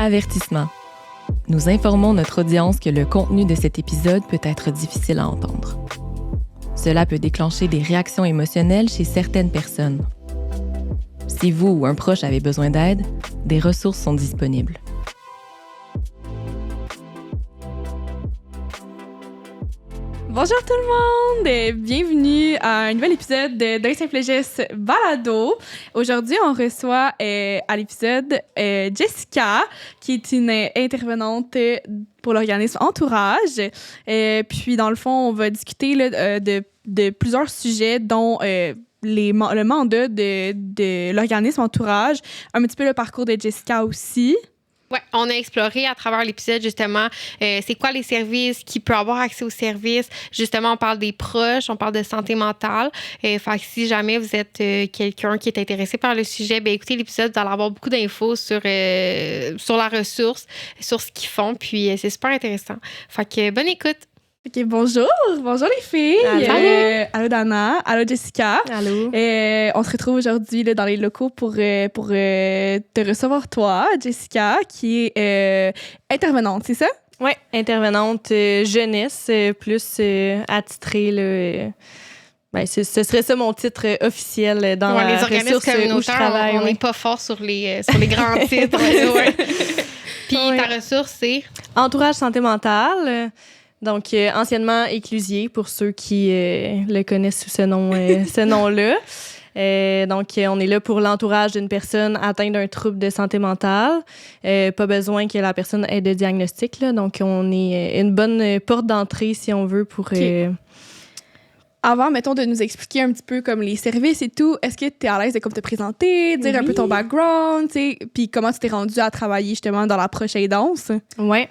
Avertissement. Nous informons notre audience que le contenu de cet épisode peut être difficile à entendre. Cela peut déclencher des réactions émotionnelles chez certaines personnes. Si vous ou un proche avez besoin d'aide, des ressources sont disponibles. Bonjour tout le monde et bienvenue à un nouvel épisode d'Un Simple Geste Balado. Aujourd'hui, on reçoit à l'épisode Jessica, qui est une intervenante pour l'organisme Entourage. Puis, dans le fond, on va discuter là, de plusieurs sujets, dont le mandat de l'organisme Entourage, un petit peu le parcours de Jessica aussi. Oui, on a exploré à travers l'épisode, justement, c'est quoi les services, qui peut avoir accès aux services. Justement, on parle des proches, on parle de santé mentale. Fait que si jamais vous êtes quelqu'un qui est intéressé par le sujet, bien, écoutez l'épisode, vous allez avoir beaucoup d'infos sur la ressource, sur ce qu'ils font, puis c'est super intéressant. Fait que bonne écoute! OK, bonjour les filles. Allô Dana, allô Jessica. Allô. On se retrouve aujourd'hui là, dans les locaux pour te recevoir toi, Jessica, qui est intervenante, c'est ça? Oui, intervenante jeunesse, plus attitrée. Là, ce serait ça mon titre officiel dans la les organismes communautaires, où je travaille. On n'est pas fort sur les grands titres. Puis ta ressource, c'est? Entourage santé mentale. Donc, anciennement Éclusier, pour ceux qui le connaissent sous ce nom-là. Donc, on est là pour l'entourage d'une personne atteinte d'un trouble de santé mentale. Pas besoin que la personne ait de diagnostic. Là. Donc, on est une bonne porte d'entrée, si on veut, pour... Avant, mettons, de nous expliquer un petit peu comme les services et tout, est-ce que tu es à l'aise de comme te présenter, dire un peu ton background, tu sais, puis comment tu t'es rendue à travailler justement dans l'approche aidance? Oui.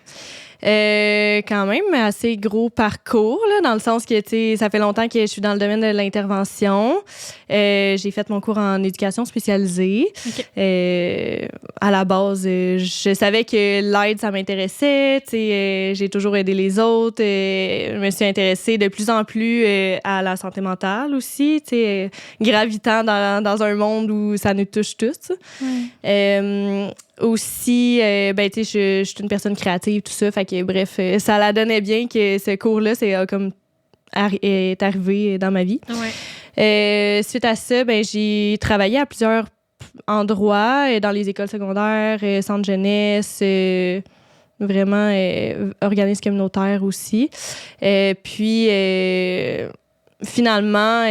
Quand même assez gros parcours là, dans le sens que tu sais, ça fait longtemps que je suis dans le domaine de l'intervention. J'ai fait mon cours en éducation spécialisée. Okay. À la base, je savais que l'aide ça m'intéressait. Tu sais, j'ai toujours aidé les autres. Je me suis intéressée de plus en plus à la santé mentale aussi. Tu sais, gravitant dans un monde où ça nous touche tous. Aussi, tu sais, je suis une personne créative, tout ça. Fait que, bref, ça la donnait bien que ce cours-là, est arrivé dans ma vie. Ouais. Suite à ça, j'ai travaillé à plusieurs endroits, dans les écoles secondaires, centres jeunesse, vraiment organismes communautaires aussi. Puis, finalement,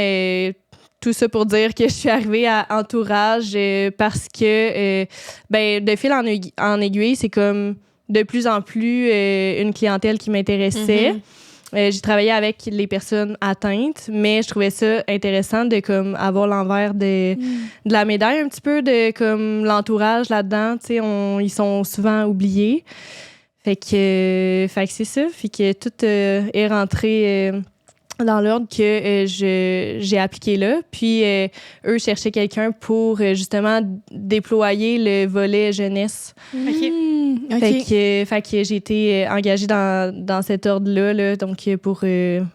tout ça pour dire que je suis arrivée à Entourage parce que, de fil en aiguille, c'est comme de plus en plus une clientèle qui m'intéressait. J'ai travaillé avec les personnes atteintes, mais je trouvais ça intéressant de comme avoir l'envers de la médaille un petit peu, de comme l'entourage là-dedans. Tu sais, ils sont souvent oubliés. Fait que c'est ça. Fait que tout est rentré... dans l'ordre que j'ai appliqué là. Puis, eux cherchaient quelqu'un pour, justement, déployer le volet jeunesse. OK. Fait que j'ai été engagée dans cet ordre-là, là, donc pour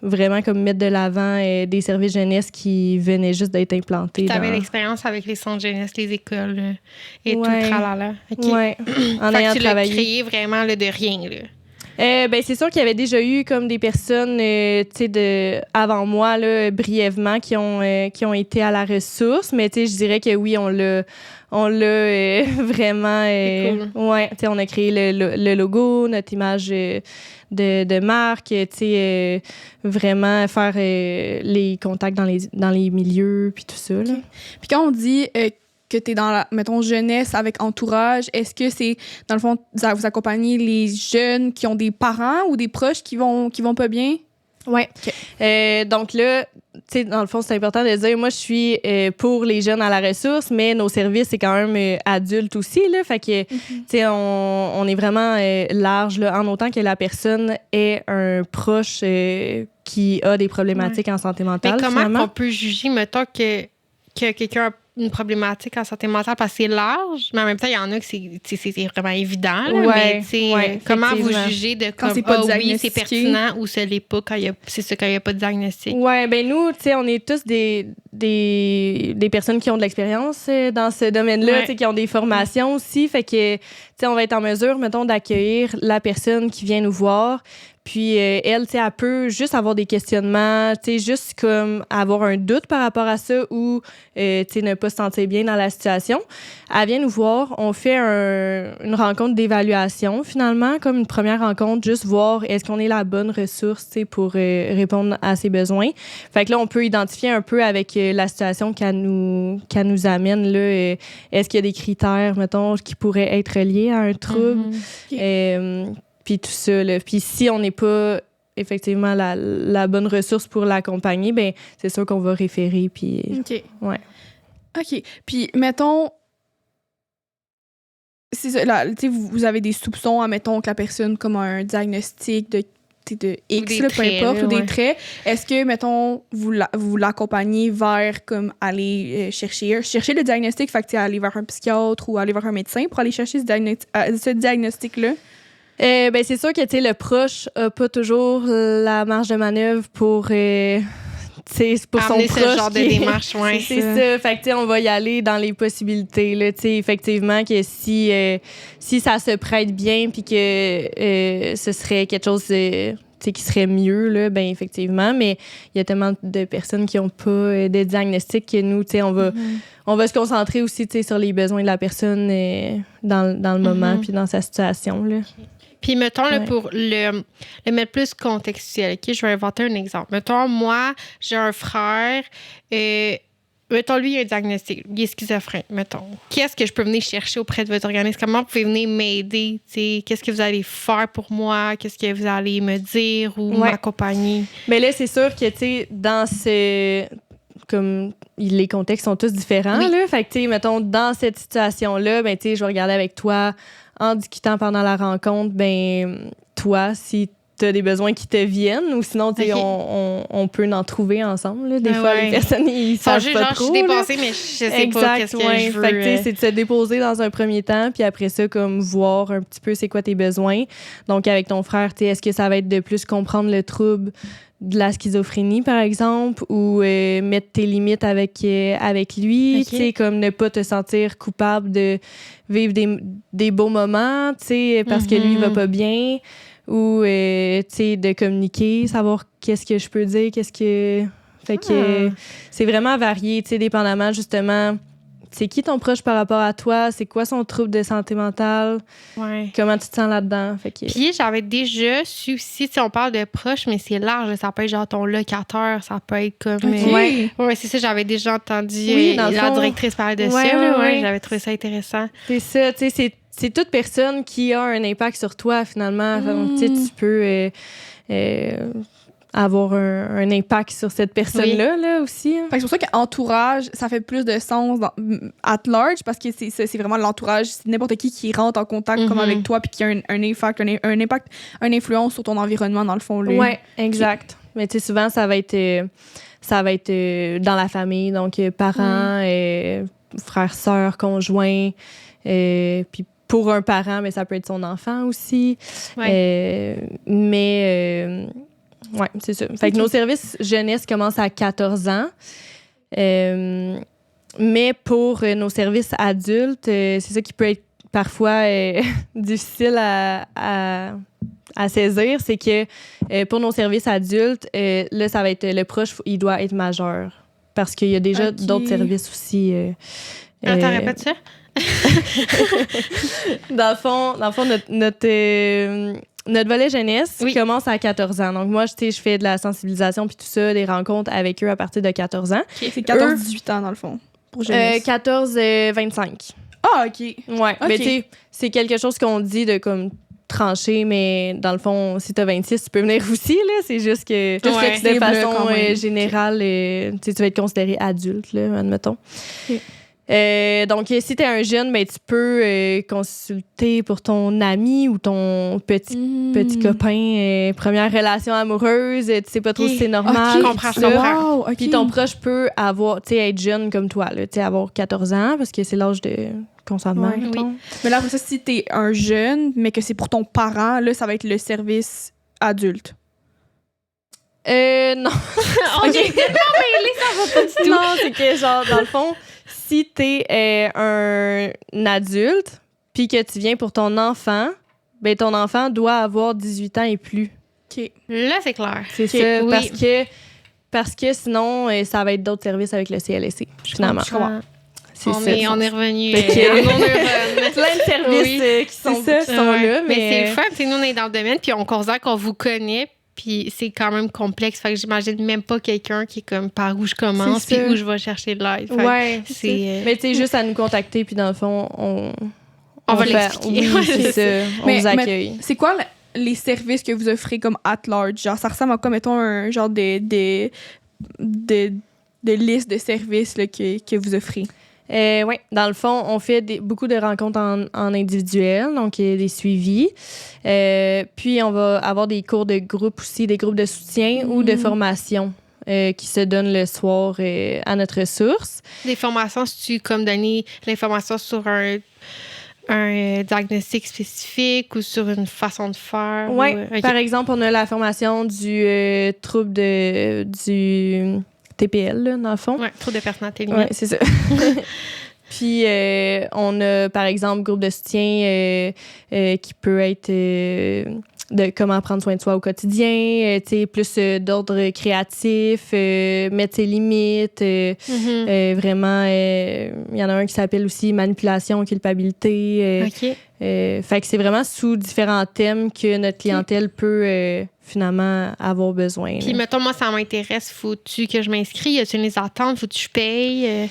vraiment comme mettre de l'avant des services jeunesse qui venaient juste d'être implantés. Tu avais l'expérience avec les centres jeunesse, les écoles et tout le tralala. OK. Ouais. En ayant tu travaillé. l'as créé vraiment là, de rien, là. C'est sûr qu'il y avait déjà eu comme des personnes avant moi là, brièvement qui ont été à la ressource, mais je dirais que oui, on l'a vraiment cool. Ouais, on a créé le logo, notre image de marque, vraiment faire les contacts dans les milieux puis tout ça là. Okay. Puis quand on dit que tu es dans la, mettons, jeunesse avec Entourage, est-ce que c'est, dans le fond, vous accompagnez les jeunes qui ont des parents ou des proches qui vont pas bien? Oui. Okay. Donc là, tu sais, dans le fond, c'est important de dire, moi, je suis pour les jeunes à la ressource, mais nos services, c'est quand même adultes aussi, là. Fait que, tu sais, on est vraiment large, là, en autant que la personne est un proche qui a des problématiques en santé mentale. Mais comment finalement. on peut juger, mettons, que quelqu'un une problématique en santé mentale parce que c'est large, mais en même temps, il y en a que c'est vraiment évident. Là, Ouais, mais comment vous effectivement. jugez de Quand comme, c'est pas oui, c'est diagnostiqué. pertinent ou ce l'est pas quand il y a pas de diagnostic? Ouais, ben nous, tu sais, on est tous des personnes qui ont de l'expérience dans ce domaine-là, Ouais. tu sais, qui ont des formations aussi. Fait que, tu sais, on va être en mesure, mettons, d'accueillir la personne qui vient nous voir. Puis elle, tu sais, elle peut juste avoir des questionnements, tu sais, juste comme avoir un doute par rapport à ça ou, tu sais, ne pas se sentir bien dans la situation. Elle vient nous voir, on fait une rencontre d'évaluation, finalement, comme une première rencontre, juste voir est-ce qu'on est la bonne ressource, tu sais, pour répondre à ses besoins. Fait que là, on peut identifier un peu avec la situation qu'elle nous amène, là, est-ce qu'il y a des critères, mettons, qui pourraient être liés à un trouble. Puis tout ça, là. Puis si on n'est pas effectivement la bonne ressource pour l'accompagner, ben c'est sûr qu'on va référer. Puis OK. ouais. OK. Puis, mettons, c'est ça, là, tu sais, vous avez des soupçons, admettons, que la personne comme un diagnostic de X, des là, peu traits, importe, là, ou des ouais. traits. Est-ce que, mettons, vous l'accompagnez vers, comme, aller chercher le diagnostic, fait que, tu sais, aller vers un psychiatre ou aller vers un médecin pour aller chercher ce diagnostic-là? Ben c'est sûr que tu sais le proche a pas toujours la marge de manœuvre pour tu sais pour son Amener proche ce genre de qui- démarche, ouais. c'est ça. Fait que tu sais on va y aller dans les possibilités là, tu sais effectivement que si ça se prête bien puis que ce serait quelque chose tu sais, qui serait mieux là, ben effectivement, mais il y a tellement de personnes qui ont pas de diagnostic que nous tu sais on va se concentrer aussi tu sais sur les besoins de la personne dans le moment puis dans sa situation là. Puis, mettons, là, Ouais. pour le mettre plus contextuel, OK? Je vais inventer un exemple. Mettons, moi, j'ai un frère, mettons, lui, il a un diagnostic. Il est schizophrène, mettons. Qu'est-ce que je peux venir chercher auprès de votre organisme? Comment vous pouvez venir m'aider? T'sais, qu'est-ce que vous allez faire pour moi? Qu'est-ce que vous allez me dire ou Ouais. m'accompagner? Mais là, c'est sûr que, tu sais, dans comme les contextes sont tous différents, Oui. là. Fait que, tu sais, mettons, dans cette situation-là, ben, tu sais, je vais regarder avec toi en discutant pendant la rencontre, ben, toi, si t'as des besoins qui te viennent ou sinon, tu sais, Ok. on peut en trouver ensemble, là. Des Ah fois, ouais. les personnes, ils Sans savent juste, pas genre, je trop, suis là. dépassée, mais je sais pas qu'est-ce que ouais. je veux. Fait que, tu sais, c'est de se déposer dans un premier temps, puis après ça, comme voir un petit peu c'est quoi tes besoins. Donc, avec ton frère, tu sais, est-ce que ça va être de plus comprendre le trouble de la schizophrénie, par exemple, ou mettre tes limites avec lui, Ok. tu sais, comme ne pas te sentir coupable de vivre des beaux moments, tu sais, parce que lui, il va pas bien, ou, tu sais, de communiquer, savoir qu'est-ce que je peux dire, qu'est-ce que... Fait que c'est vraiment varié, tu sais, dépendamment, justement, c'est qui ton proche par rapport à toi, c'est quoi son trouble de santé mentale, Ouais. comment tu te sens là-dedans, fait que... Puis j'avais déjà su aussi, on parle de proche, mais c'est large. Ça peut être genre ton locataire, ça peut être comme... OK. Ouais, c'est ça, j'avais déjà entendu Oui, dans le la fond. directrice parler de Ouais, ça. Là, ouais. j'avais trouvé ça intéressant. C'est ça, tu sais, c'est toute personne qui a un impact sur toi, finalement. Donc, tu sais, tu peux avoir un impact sur cette personne-là, là, aussi. hein. Fait que c'est pour ça qu'entourage, ça fait plus de sens at large parce que c'est vraiment l'entourage. C'est n'importe qui rentre en contact comme avec toi puis qui a un impact, une influence sur ton environnement, dans le fond. Lui. Ouais, exact. Mais tu sais, souvent, ça va être dans la famille, donc parents, frères, sœurs, conjoints, puis pour un parent, mais ça peut être son enfant aussi. Ouais. Ouais, c'est ça. Fait que nos services jeunesse commencent à 14 ans. Mais pour nos services adultes, c'est ça qui peut être parfois difficile à saisir, c'est que pour nos services adultes, là, ça va être le proche, il doit être majeur. Parce qu'il y a déjà d'autres services aussi. Attends, répète ça? Dans le fond notre volet jeunesse commence à 14 ans. Donc, moi, je fais de la sensibilisation puis tout ça, des rencontres avec eux à partir de 14 ans. Okay, c'est 14-18 ans, dans le fond, pour jeunesse. 14-25. Ah, OK. Ouais. OK. Mais tu sais, c'est quelque chose qu'on dit de comme trancher, mais dans le fond, si t'as 26, tu peux venir aussi, là. C'est juste que de façon générale, tu vas être considéré adulte, là, admettons. Okay. Donc, si tu es un jeune, ben, tu peux consulter pour ton ami ou ton petit copain, première relation amoureuse, tu sais pas trop si c'est normal. Je comprends tout ça. ça. Wow, OK. Puis ton proche peut avoir, tu sais, être jeune comme toi, là, tu sais, avoir 14 ans, parce que c'est l'âge de consentement. Ouais. mettons. Mais là, après ça, si t'es un jeune, mais que c'est pour ton parent, là, ça va être le service adulte. Non. On est tellement mêlés, ça va pas du tout. Non, c'est que, genre, dans le fond, si t'es un adulte, puis que tu viens pour ton enfant, ben ton enfant doit avoir 18 ans et plus. OK. Là, c'est clair. C'est ça, Oui. parce que sinon, ça va être d'autres services avec le CLSC, finalement. Je comprends. C'est On ça. est revenu. Fait que- à nos neurones. Plein de services Oui. qui sont C'est ça. Ouais. là, Mais c'est mais... le fun. Tu sais, nous, on est dans le domaine, puis on considère qu'on vous connaît, puis c'est quand même complexe. Fait que j'imagine même pas quelqu'un qui est comme par où je commence, C'est puis ça. où je vais chercher de l'aide. Fait que Ouais, c'est... mais tu sais, juste à nous contacter, puis dans le fond, on va fait- l'expliquer. Oui, Ouais, c'est ça. On Mais- vous accueille. C'est quoi les services que vous offrez comme at large? Genre, ça ressemble à quoi, mettons, un genre de liste de services là, que vous offrez? Oui, dans le fond, on fait beaucoup de rencontres en individuel, donc il y a des suivis. Puis, on va avoir des cours de groupe aussi, des groupes de soutien ou de formation qui se donnent le soir à notre ressource. Des formations, si tu comme donner l'information sur un diagnostic spécifique ou sur une façon de faire? Oui, ou, OK. par exemple, on a la formation du trouble du TPL, là, dans le fond. Ouais, trop de personnalité Oui, limite. c'est ça. Puis, on a, par exemple, groupe de soutien qui peut être de comment prendre soin de soi au quotidien, tu sais, plus d'ordre créatif, mettre ses limites. Vraiment, il y en a un qui s'appelle aussi manipulation, culpabilité. OK. Fait que c'est vraiment sous différents thèmes que notre clientèle peut finalement avoir besoin. Puis, là. mettons, moi, ça m'intéresse. Faut-tu que je m'inscris? Y a-t-il les attentes? Faut-tu que je paye?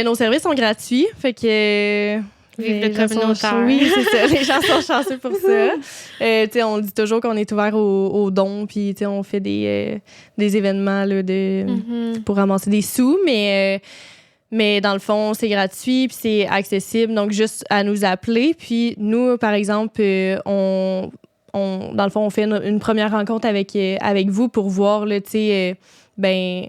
Nos services sont gratuits, fait que Vive le les gens communautaire. oui, c'est ça. Les gens sont chanceux pour ça. Tu sais, on dit toujours qu'on est ouvert aux dons, puis tu sais, on fait des événements là, pour ramasser des sous, mais dans le fond, c'est gratuit, puis c'est accessible, donc juste à nous appeler. Puis nous, par exemple, dans le fond, on fait une première rencontre avec vous pour voir, là, tu sais, ben,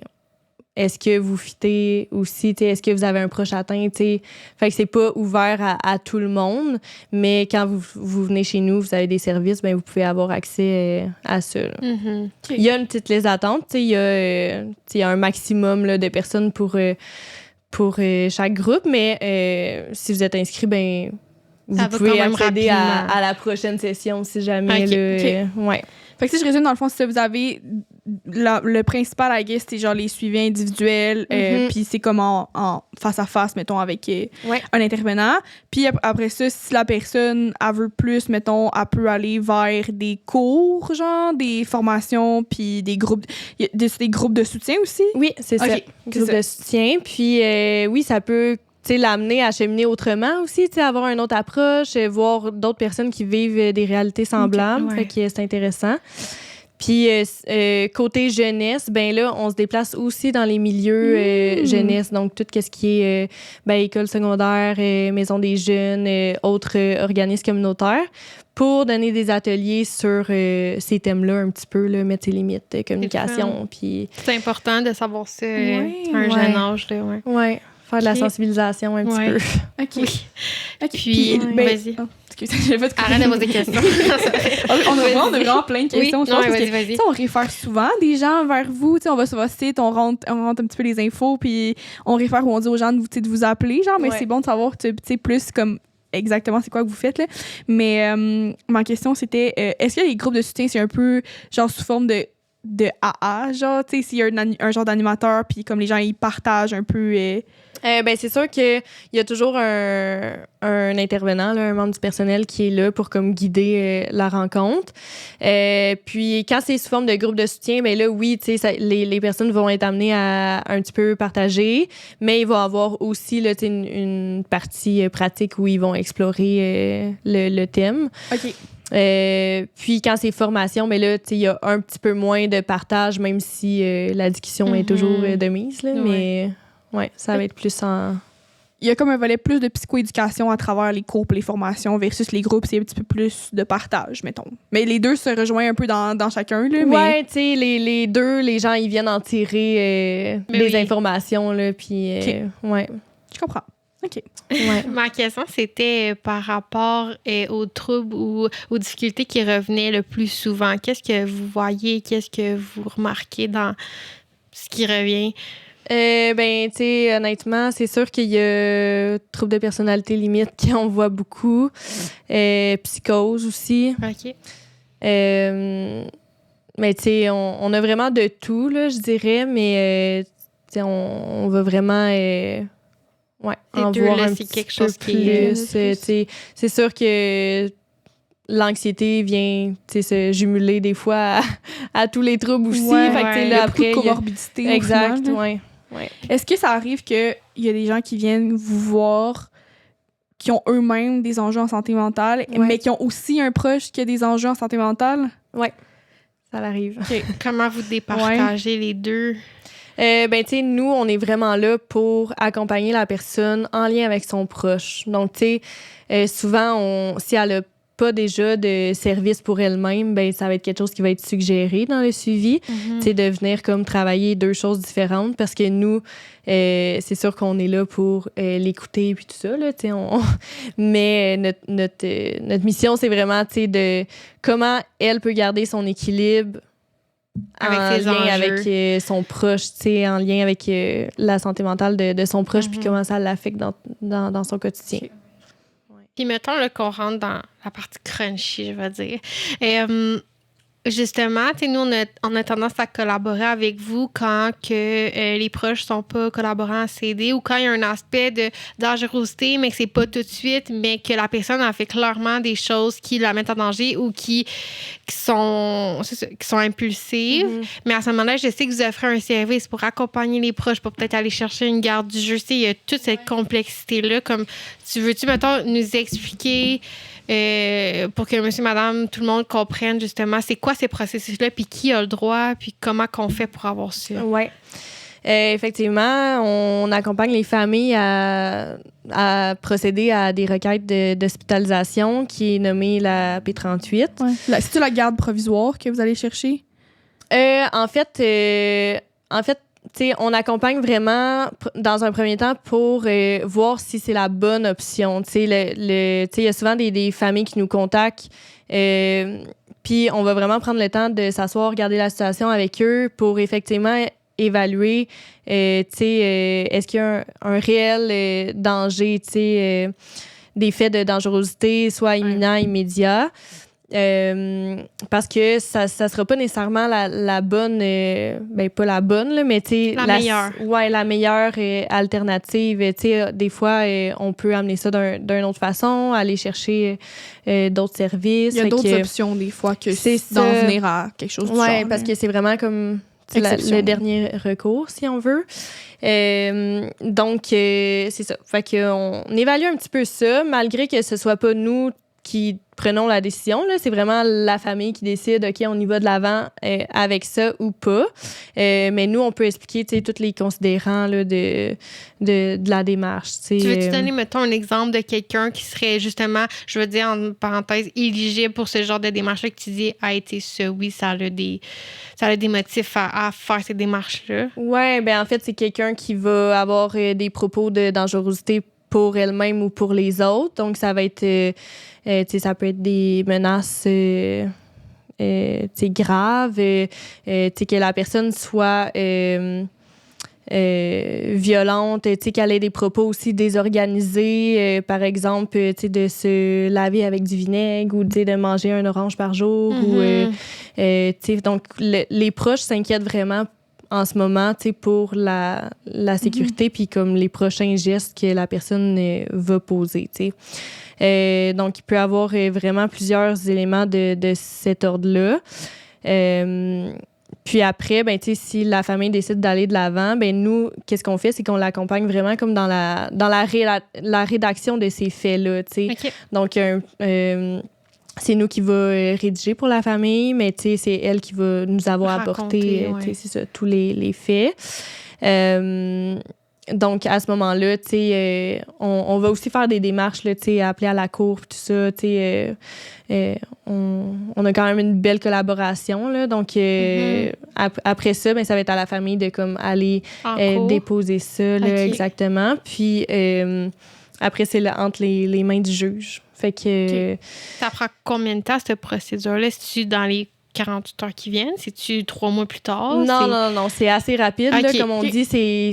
est-ce que vous fitez aussi, tu sais, est-ce que vous avez un proche atteint, tu sais. Fait que c'est pas ouvert à tout le monde, mais quand vous venez chez nous, vous avez des services, ben vous pouvez avoir accès à ça. Là. Il y a une petite liste d'attente, tu sais, il y a un maximum là, de personnes pour chaque groupe, mais si vous êtes inscrit, ben vous Ça va pouvez quand même accéder rapidement. à la prochaine session si jamais. Ok, là, ok. ouais. Fait que si je résume, dans le fond, si vous avez le principal, I guess, c'est genre les suivis individuels, puis c'est comme en face à face, mettons, avec un intervenant. Puis après ça, si la personne, elle veut plus, mettons, elle peut aller vers des cours, genre, des formations, puis des groupes, y a des groupes de soutien aussi? Oui, c'est ça. Ok, Groupe c'est de soutien. Puis oui, ça peut l'amener à cheminer autrement aussi, avoir une autre approche, voir d'autres personnes qui vivent des réalités semblables. ouais. Fait que c'est intéressant. Puis côté jeunesse, ben là, on se déplace aussi dans les milieux jeunesse, donc tout ce qui est école secondaire, maison des jeunes, autres organismes communautaires, pour donner des ateliers sur ces thèmes-là un petit peu, là, mettre ses limites, communication, puis... C'est important de savoir ça à un ouais. jeune âge. Là, ouais. Ouais, faire de la Ok. sensibilisation un petit Ouais. peu. OK. Oui. OK. Puis, vas-y. Oh, excusez, j'avais pas de Arrête de poser des questions. on a vraiment plein de questions. Oui, je pense, non, parce que, vas-y. tu sais, on réfère souvent des gens vers vous. Tu sais, on va sur votre site, on rentre un petit peu les infos, puis on réfère ou on dit aux gens de vous appeler, genre, mais Ouais. c'est bon de savoir, tu sais, plus comme exactement c'est quoi que vous faites, là. Mais ma question, c'était, est-ce que les groupes de soutien, c'est un peu, genre, sous forme de AA, genre, tu sais, s'il y a un genre d'animateur, puis comme les gens, ils partagent un peu... Ben, c'est sûr qu'il y a toujours un intervenant, là, un membre du personnel qui est là pour comme guider la rencontre. Puis quand c'est sous forme de groupe de soutien, ben là, oui, tu sais, les personnes vont être amenées à un petit peu partager, mais il va y avoir aussi là, une partie pratique où ils vont explorer le thème. OK. Puis quand c'est formation, mais là, il y a un petit peu moins de partage, même si la discussion est toujours de mise, là, mais ouais, ça va être plus en... il y a comme un volet plus de psychoéducation à travers les cours et les formations versus les groupes, c'est un petit peu plus de partage, mettons. Mais les deux se rejoignent un peu dans chacun, là. Ouais, tu sais, les deux, les gens, ils viennent en tirer des informations, là, puis ouais. Je comprends. OK. Ouais. Ma question, c'était par rapport aux troubles ou aux difficultés qui revenaient le plus souvent. Qu'est-ce que vous voyez? Qu'est-ce que vous remarquez dans ce qui revient? Ben, tu sais, honnêtement, c'est sûr qu'il y a troubles de personnalité limite qu'on voit beaucoup. Psychose aussi. OK. Mais, tu sais, on a vraiment de tout, là, je dirais, mais, tu sais, on va vraiment... en voir un petit quelque peu chose qui est plus. C'est sûr que l'anxiété vient se jumeler des fois à tous les troubles aussi. Ouais, fait que, il y là, a beaucoup de après, comorbidité. exact, au final, ouais. Ouais. Est-ce que ça arrive qu'il y a des gens qui viennent vous voir qui ont eux-mêmes des enjeux en santé mentale, mais qui ont aussi un proche qui a des enjeux en santé mentale? Oui, ça arrive. Okay. Comment vous départagez les deux? Ben, tu sais, nous, on est vraiment là pour accompagner la personne en lien avec son proche. Donc, tu sais, souvent, si elle a pas déjà de service pour elle-même, ben ça va être quelque chose qui va être suggéré dans le suivi. Tu sais, de venir comme travailler deux choses différentes parce que nous, c'est sûr qu'on est là pour l'écouter puis tout ça, là, tu sais, mais notre mission, c'est vraiment, tu sais, de comment elle peut garder son équilibre avec en lien avec son proche, tu sais, en lien avec la santé mentale de son proche, puis comment ça l'affecte dans son quotidien. Okay. Puis mettons là, qu'on rentre dans la partie crunchy, je vais dire. Justement, nous, on a tendance à collaborer avec vous quand que les proches sont pas collaborants à s'aider ou quand il y a un aspect de dangerosité, mais que c'est pas tout de suite, mais que la personne a fait clairement des choses qui la mettent en danger ou qui sont impulsives. Mais à ce moment-là, je sais que vous offrez un service pour accompagner les proches, pour peut-être aller chercher une garde du jeu. Il y a toute cette complexité-là. Comme, veux-tu, mettons, nous expliquer... pour que monsieur, madame, tout le monde comprenne justement c'est quoi ces processus-là, puis qui a le droit, puis comment qu'on fait pour avoir ça. Oui. Effectivement, on accompagne les familles à procéder à des requêtes d'hospitalisation qui est nommée la P38. Ouais. C'est-tu la garde provisoire que vous allez chercher? En fait, t'sais, on accompagne vraiment dans un premier temps pour voir si c'est la bonne option. Il y a souvent des familles qui nous contactent, puis on va vraiment prendre le temps de s'asseoir, regarder la situation avec eux pour effectivement évaluer est-ce qu'il y a un réel danger, des faits de dangerosité, soit imminent, immédiat. Parce que ça sera pas nécessairement la bonne pas la bonne là, mais la meilleure. Ouais, la meilleure alternative. Des fois on peut amener ça d'une autre façon, aller chercher d'autres services. Il y a d'autres options des fois que d'en venir à quelque chose du genre. Ouais, parce que c'est vraiment comme le dernier recours, si on veut. Donc, c'est ça. Fait qu'on évalue un petit peu ça, malgré que ce soit pas nous qui prenons la décision. Là. C'est vraiment la famille qui décide, OK, on y va de l'avant avec ça ou pas. Mais nous, on peut expliquer tous les considérants là, de la démarche. Tu veux-tu donner, mettons, un exemple de quelqu'un qui serait justement, je veux dire, en parenthèse, éligible pour ce genre de démarche-là que tu dis, oui, ça a des motifs à faire ces démarches-là? Oui, ben en fait, c'est quelqu'un qui va avoir des propos de dangerosité pour elle-même ou pour les autres. Donc, ça va être... ça peut être des menaces graves, que la personne soit violente, qu'elle ait des propos aussi désorganisés, par exemple, de se laver avec du vinaigre ou de manger un orange par jour. Donc, les proches s'inquiètent vraiment en ce moment, pour la sécurité, puis comme les prochains gestes que la personne va poser, donc, il peut y avoir vraiment plusieurs éléments de cet ordre-là. Puis après, ben, si la famille décide d'aller de l'avant, ben, nous, qu'est-ce qu'on fait? C'est qu'on l'accompagne vraiment comme dans la rédaction de ces faits-là. Okay. Donc, c'est nous qui va rédiger pour la famille, mais c'est elle qui va nous avoir apporté c'est ça, tous les faits. Donc, à ce moment-là, tu sais, on va aussi faire des démarches, là, tu sais, appeler à la cour, tout ça, tu sais. On a quand même une belle collaboration, là. Donc, après ça, ben, ça va être à la famille de comme aller déposer ça, là, exactement. Puis, après, c'est entre les mains du juge. Fait que... Ça prend combien de temps, cette procédure-là? C'est-tu dans les 48 heures qui viennent? C'est-tu 3 mois plus tard? Non, c'est assez rapide, là. Comme on dit, c'est...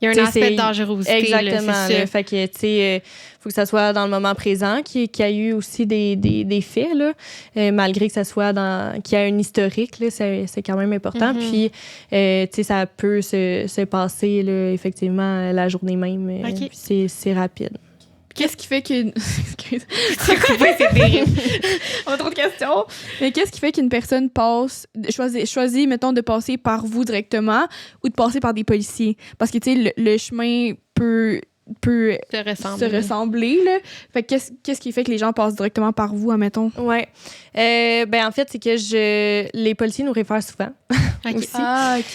Il y a un aspect de dangerosité. Exactement. Là, c'est ça. Fait que, tu sais, faut que ça soit dans le moment présent, qu'il y a eu aussi des faits, là, malgré que ça soit qu'il y a un historique, là, c'est quand même important. Puis, tu sais, ça peut se passer, là, effectivement, la journée même. Puis c'est rapide. Qu'est-ce qui fait qu'une... C'est terrible. On a trop de questions. Mais qu'est-ce qui fait qu'une personne choisit, mettons, de passer par vous directement ou de passer par des policiers? Parce que, tu sais, le chemin peut se ressembler, là. Fait que qu'est-ce qui fait que les gens passent directement par vous, admettons? Ouais. Ben, en fait, c'est que les policiers nous réfèrent souvent. Aussi. Ah, OK.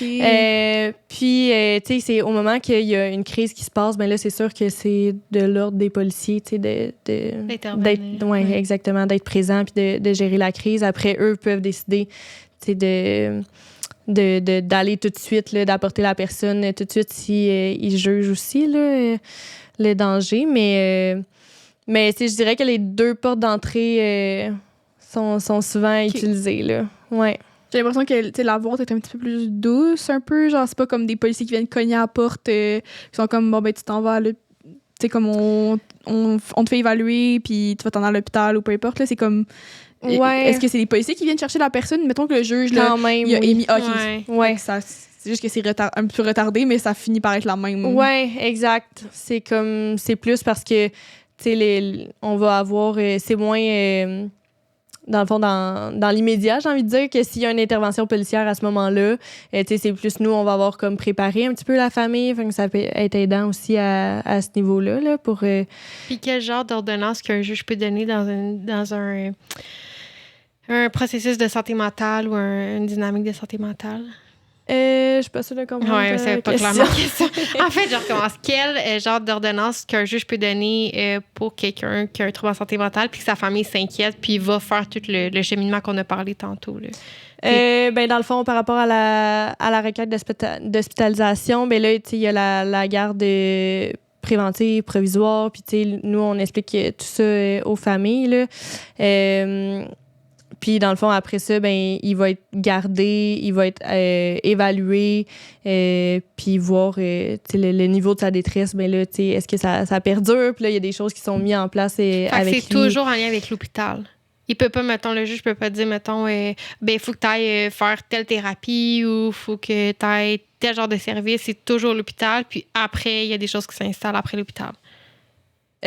Puis, tu sais, c'est au moment qu'il y a une crise qui se passe, ben là, c'est sûr que c'est de l'ordre des policiers, tu sais, d'intervenir. Exactement, d'être présents puis de gérer la crise. Après, eux peuvent décider, tu sais, d'aller tout de suite, là, d'apporter la personne tout de suite si ils jugent aussi, là, le danger. Mais tu sais, je dirais que les 2 portes d'entrée sont souvent utilisées, là. Ouais. J'ai l'impression que la vôtre est un petit peu plus douce, un peu. Genre, c'est pas comme des policiers qui viennent cogner à la porte, qui sont comme, bon, ben, tu t'en vas, là. Tu sais, comme on te fait évaluer, puis tu vas t'en aller à l'hôpital ou peu importe, là. C'est comme. Ouais. Est-ce que c'est les policiers qui viennent chercher la personne? Mettons que le juge, là, quand même, il a émis. OK. Ouais. C'est juste que c'est un peu retardé, mais ça finit par être la même. Ouais, exact. C'est plus parce que, tu sais, on va avoir. C'est moins. Dans le fond, dans l'immédiat, j'ai envie de dire que s'il y a une intervention policière à ce moment-là, tu sais, c'est plus nous, on va avoir comme préparé un petit peu la famille. Fait que ça peut être aidant aussi à ce niveau-là, là, pour... Puis quel genre d'ordonnance qu'un juge peut donner dans un processus de santé mentale ou une dynamique de santé mentale? Je suis pas sûre de comprendre. Oui, c'est pas clairement question. En fait, je recommence. Quel genre d'ordonnance qu'un juge peut donner pour quelqu'un qui a un trouble en santé mentale puis que sa famille s'inquiète puis va faire tout le cheminement qu'on a parlé tantôt? Là. Ben, dans le fond, par rapport à la requête d'hospitalisation, ben là, il y a la garde préventive, provisoire, puis nous, on explique tout ça aux familles, là. Puis, dans le fond, après ça, ben, il va être gardé, il va être évalué, puis voir le niveau de sa détresse. Ben là, est-ce que ça perdure? Puis là, il y a des choses qui sont mises en place avec lui. C'est toujours en lien avec l'hôpital. Il peut pas, mettons, le juge peut pas dire, mettons, ben, il faut que tu ailles faire telle thérapie ou il faut que tu ailles tel genre de service. C'est toujours l'hôpital. Puis après, il y a des choses qui s'installent après l'hôpital.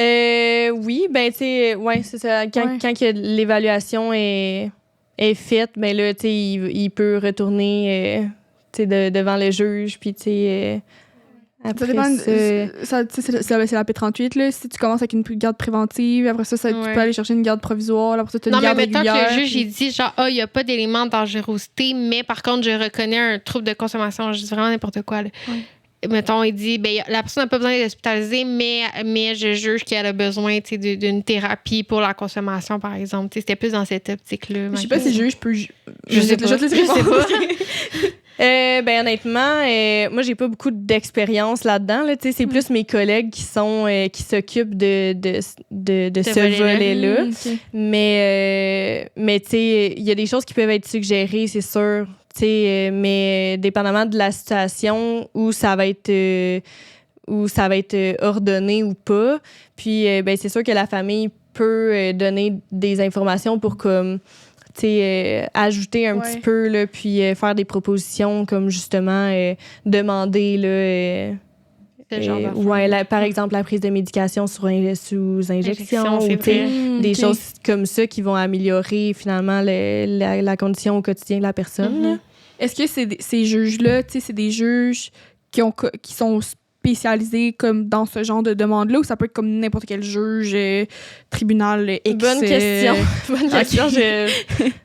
Oui, ben, tu sais, ouais, c'est ça. Quand l'évaluation est faite, ben là, tu sais, il peut retourner, tu sais, devant le juge, puis, tu sais, après c'est la P38, là. Si tu commences avec une garde préventive, après ça, tu peux aller chercher une garde provisoire, après ça, tu as une garde régulière. Non, mais mettons que le juge, il dit, genre, il n'y a pas d'élément de dangerosité, mais par contre, je reconnais un trouble de consommation. Je dis vraiment n'importe quoi, là. Ouais. Mettons, il dit, ben, la personne n'a pas besoin d'être hospitalisée, mais je juge qu'elle a besoin d'une thérapie pour la consommation, par exemple. T'sais, c'était plus dans cette optique-là. Je sais pas si le juge peut. Je sais pas. Ben, honnêtement, moi, j'ai pas beaucoup d'expérience là-dedans. Là, c'est plus mes collègues qui s'occupent de ce volet-là. Okay. Mais tu sais, il y a des choses qui peuvent être suggérées, c'est sûr. Mais dépendamment de la situation où ça va être ordonné ou pas. Puis, ben, c'est sûr que la famille peut donner des informations pour comme ajouter un petit peu, là, puis faire des propositions comme justement demander par exemple la prise de médication sous injection ou des choses comme ça qui vont améliorer finalement la condition au quotidien de la personne. Mm-hmm. Est-ce que ces juges-là, c'est des juges qui sont spécialisé comme dans ce genre de demande-là ou ça peut être comme n'importe quel juge, tribunal X? Bonne question. Bonne question.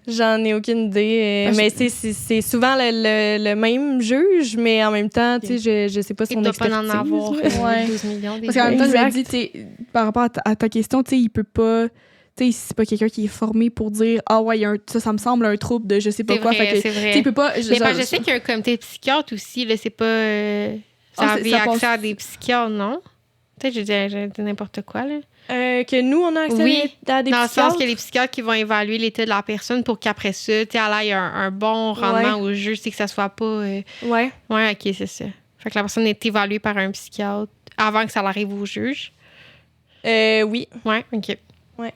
J'en ai aucune idée. Mais c'est souvent le même juge, mais en même temps, tu sais, je sais pas son expertise. Il doit pas en avoir Ouais. 12 millions. Parce qu'en même temps, je me dis, tu sais, par rapport à ta question, tu sais, il peut pas... Tu sais, c'est pas quelqu'un qui est formé pour dire « Ah ouais, ça me semble un trouble de je sais pas C'est quoi. » vrai, c'est vrai. Il peut pas... Mais je sais qu'il y a un comité de psychiatre aussi, là, c'est pas... ça avait accès à des psychiatres, non? Peut-être que j'ai dit n'importe quoi, là. Que nous, on a accès à des dans le psychiatres. sens que les psychiatres qui vont évaluer l'état de la personne pour qu'après ça, tu sais, elle ait un bon rendement au juge, c'est que ça soit pas... Ouais, OK, c'est ça. Fait que la personne est évaluée par un psychiatre avant que ça arrive au juge. Oui. Ouais, OK. Ouais.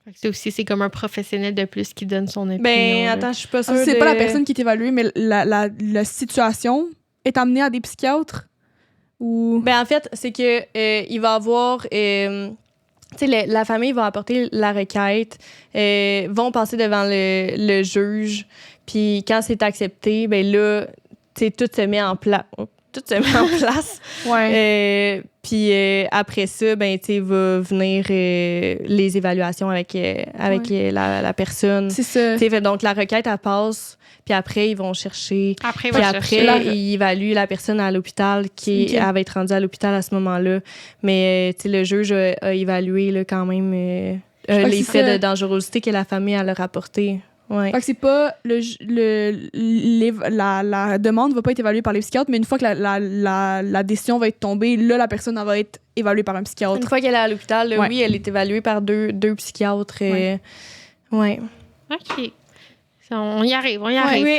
Fait que ça aussi, c'est comme un professionnel de plus qui donne son opinion. Ben, là. attends, je suis pas sûre C'est pas la personne qui est évaluée, mais la situation est amenée à des psychiatres? Ou... Ben, en fait, c'est que il va avoir... tu sais, la famille va apporter la requête, vont passer devant le juge, puis quand c'est accepté, ben là, tu sais, tout se met en place. Tout se met en place. Ouais. Puis après ça, ben, tu sais, va venir les évaluations avec la personne. C'est ça. Tu sais, donc, la requête, elle passe, puis après, ils vont chercher. Après, Puis après, ils évaluent la personne à l'hôpital elle va être rendue à l'hôpital à ce moment-là. Mais, tu sais, le juge a évalué là, quand même les faits de dangerosité que la famille a leur apporté. Ouais. Fait que c'est pas la demande va pas être évaluée par les psychiatres, mais une fois que la décision va être tombée, là, la personne elle va être évaluée par un psychiatre. Une fois qu'elle est à l'hôpital, là, Ouais. oui, elle est évaluée par deux psychiatres. Ouais. Ouais. OK. On y arrive. Ouais. Oui,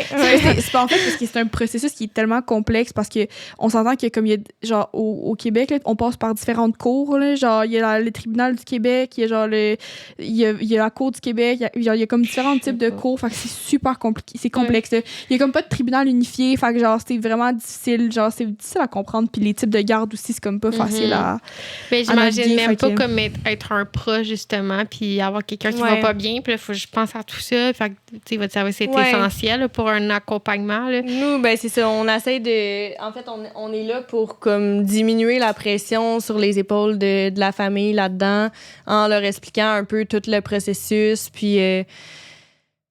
C'est pas en fait parce que c'est un processus qui est tellement complexe parce que on s'entend que comme il y a genre au Québec là, on passe par différentes cours là, genre il y a le tribunal du Québec, il y a genre il y a la cour du Québec, il y a comme différents types de cours, fait que c'est super compliqué, c'est complexe. Là. Il y a comme pas de tribunal unifié, fait que genre c'est vraiment difficile, genre c'est difficile à comprendre puis les types de garde aussi c'est comme pas facile à Ben, j'imagine naviguer, même fait pas que- comme être un proche justement puis avoir quelqu'un qui Ouais. va pas bien puis là faut que je pense à tout ça, fait que tu sais votre service est Ouais. essentiel là, pour un accompagnement là. Nous, ben c'est ça. On essaie de... En fait, on est là pour comme diminuer la pression sur les épaules de la famille là-dedans en leur expliquant un peu tout le processus. Puis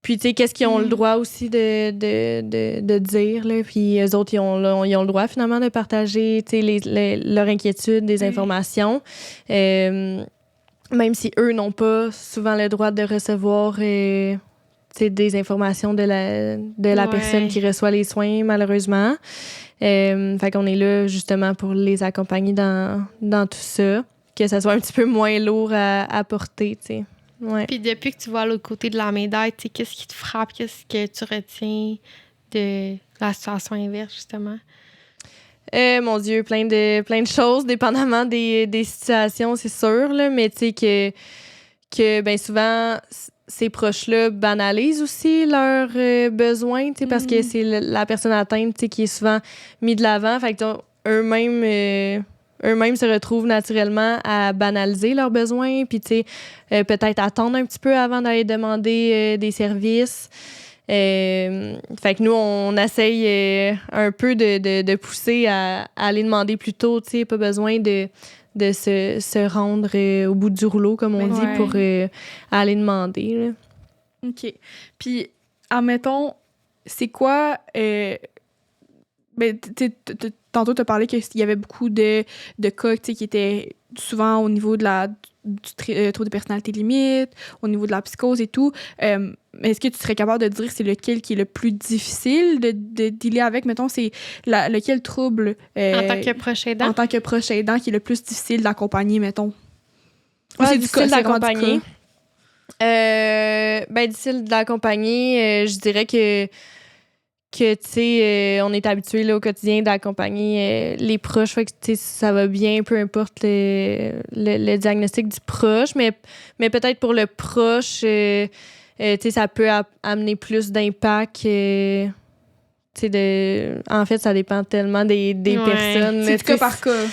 tu sais, qu'est-ce qu'ils ont le droit aussi de dire. Là. Puis eux autres, ils ont le droit finalement de partager tu sais, leurs inquiétudes, des informations. Même si eux n'ont pas souvent le droit de recevoir... c'est des informations de la Ouais. personne qui reçoit les soins, malheureusement. Fait qu'on est là, justement, pour les accompagner dans tout ça, que ça soit un petit peu moins lourd à porter, tu sais. Ouais. Puis depuis que tu vois l'autre côté de la médaille, tu sais qu'est-ce qui te frappe, qu'est-ce que tu retiens de la situation inverse justement? Mon Dieu, plein de choses, dépendamment des situations, c'est sûr, là, mais tu sais que ben souvent... Ces proches-là banalisent aussi leurs besoins, tu sais, parce que c'est la personne atteinte, tu sais, qui est souvent mise de l'avant. Fait que eux-mêmes se retrouvent naturellement à banaliser leurs besoins, puis tu sais, peut-être attendre un petit peu avant d'aller demander des services. Fait que nous, on essaye un peu de pousser à aller demander plus tôt, tu sais, pas besoin de se rendre au bout du rouleau, comme on dit, pour aller demander. Là. OK. Puis, admettons, c'est quoi... tantôt, tu as parlé qu'il y avait beaucoup de cas qui étaient souvent au niveau de du trouble de personnalité limite, au niveau de la psychose et tout. Est-ce que tu serais capable de dire c'est lequel qui est le plus difficile de dealer avec? Mettons, c'est lequel trouble... En tant que proche aidant? En tant que proche aidant qui est le plus difficile d'accompagner, mettons. Ouais, c'est difficile c'est vraiment du d'accompagner. Ben, difficile d'accompagner, je dirais que tu sais, on est habitué là, au quotidien d'accompagner les proches, fait que tu sais, ça va bien, peu importe le diagnostic du proche, mais peut-être pour le proche, tu sais, ça peut amener plus d'impact. Tu sais, en fait, ça dépend tellement des personnes. C'est du cas par cas.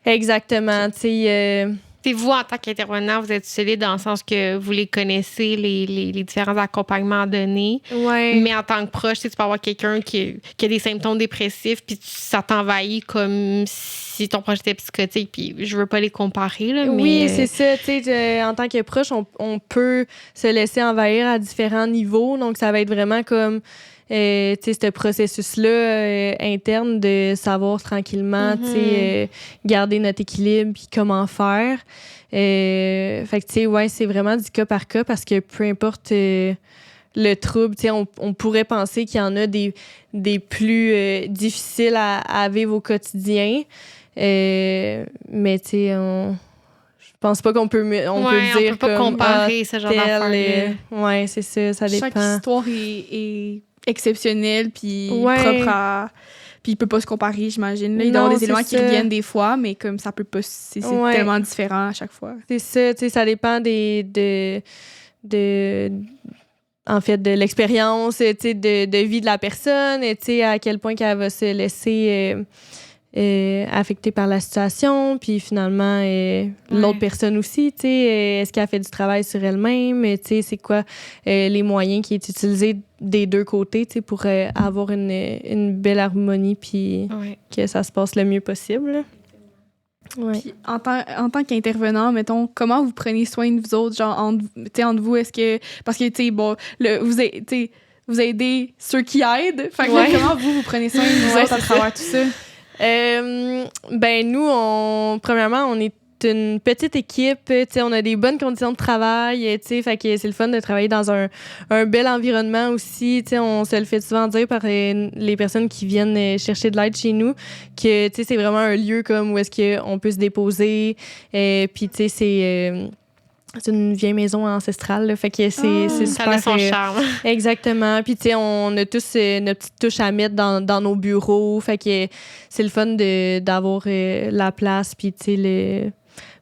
Exactement. Tu sais, T'sais, vous, en tant qu'intervenant, vous êtes solide dans le sens que vous les connaissez, les différents accompagnements donnés. Ouais. Mais en tant que proche, tu peux avoir quelqu'un qui a des symptômes dépressifs, puis ça t'envahit comme si ton proche était psychotique, puis je veux pas les comparer. Là, mais Oui, c'est ça. Tu sais, en tant que proche, on peut se laisser envahir à différents niveaux. Donc, ça va être vraiment comme... tu sais, ce processus-là interne de savoir tranquillement, tu sais, garder notre équilibre puis comment faire. Fait que, tu sais, ouais, c'est vraiment du cas par cas parce que peu importe le trouble, tu sais, on pourrait penser qu'il y en a des plus difficiles à vivre au quotidien. Mais, tu sais, je pense pas qu'on peut, peut dire on peut pas comme, comparer ce genre d'affaires. Ouais, c'est ça dépend. Chaque histoire est exceptionnelle, puis Ouais. propre à... Puis il peut pas se comparer, j'imagine. Là, il doit y avoir Non, des éléments c'est qui ça. reviennent des fois, mais comme ça peut pas... C'est Ouais. tellement différent à chaque fois. C'est ça, tu sais, ça dépend en fait, de l'expérience, tu sais, de vie de la personne, tu sais, à quel point qu'elle va se laisser affectée par la situation, puis finalement, l'autre personne aussi, tu sais, est-ce qu'elle fait du travail sur elle-même, tu sais, c'est quoi les moyens qui est utilisés des deux côtés, tu sais, pour avoir une belle harmonie, puis que ça se passe le mieux possible, là. Ouais. Puis en tant qu'intervenant, mettons, comment vous prenez soin de vous autres, genre, entre vous, est-ce que... Parce que, tu sais, bon, vous aidez ceux qui aident, fait que là, comment vous prenez soin de vous autres à travers tout ça? Ben, nous, premièrement, on est une petite équipe, tu sais, on a des bonnes conditions de travail, tu sais, fait que c'est le fun de travailler dans un bel environnement aussi, tu sais, on se le fait souvent dire par les personnes qui viennent chercher de l'aide chez nous, que, tu sais, c'est vraiment un lieu comme où est-ce qu'on peut se déposer, puis, tu sais, c'est une vieille maison ancestrale, là, fait que c'est super. Ça a son charme. Exactement. Puis, tu sais, on a tous notre petite touche à mettre dans nos bureaux. Fait que c'est le fun d'avoir la place, puis, tu sais,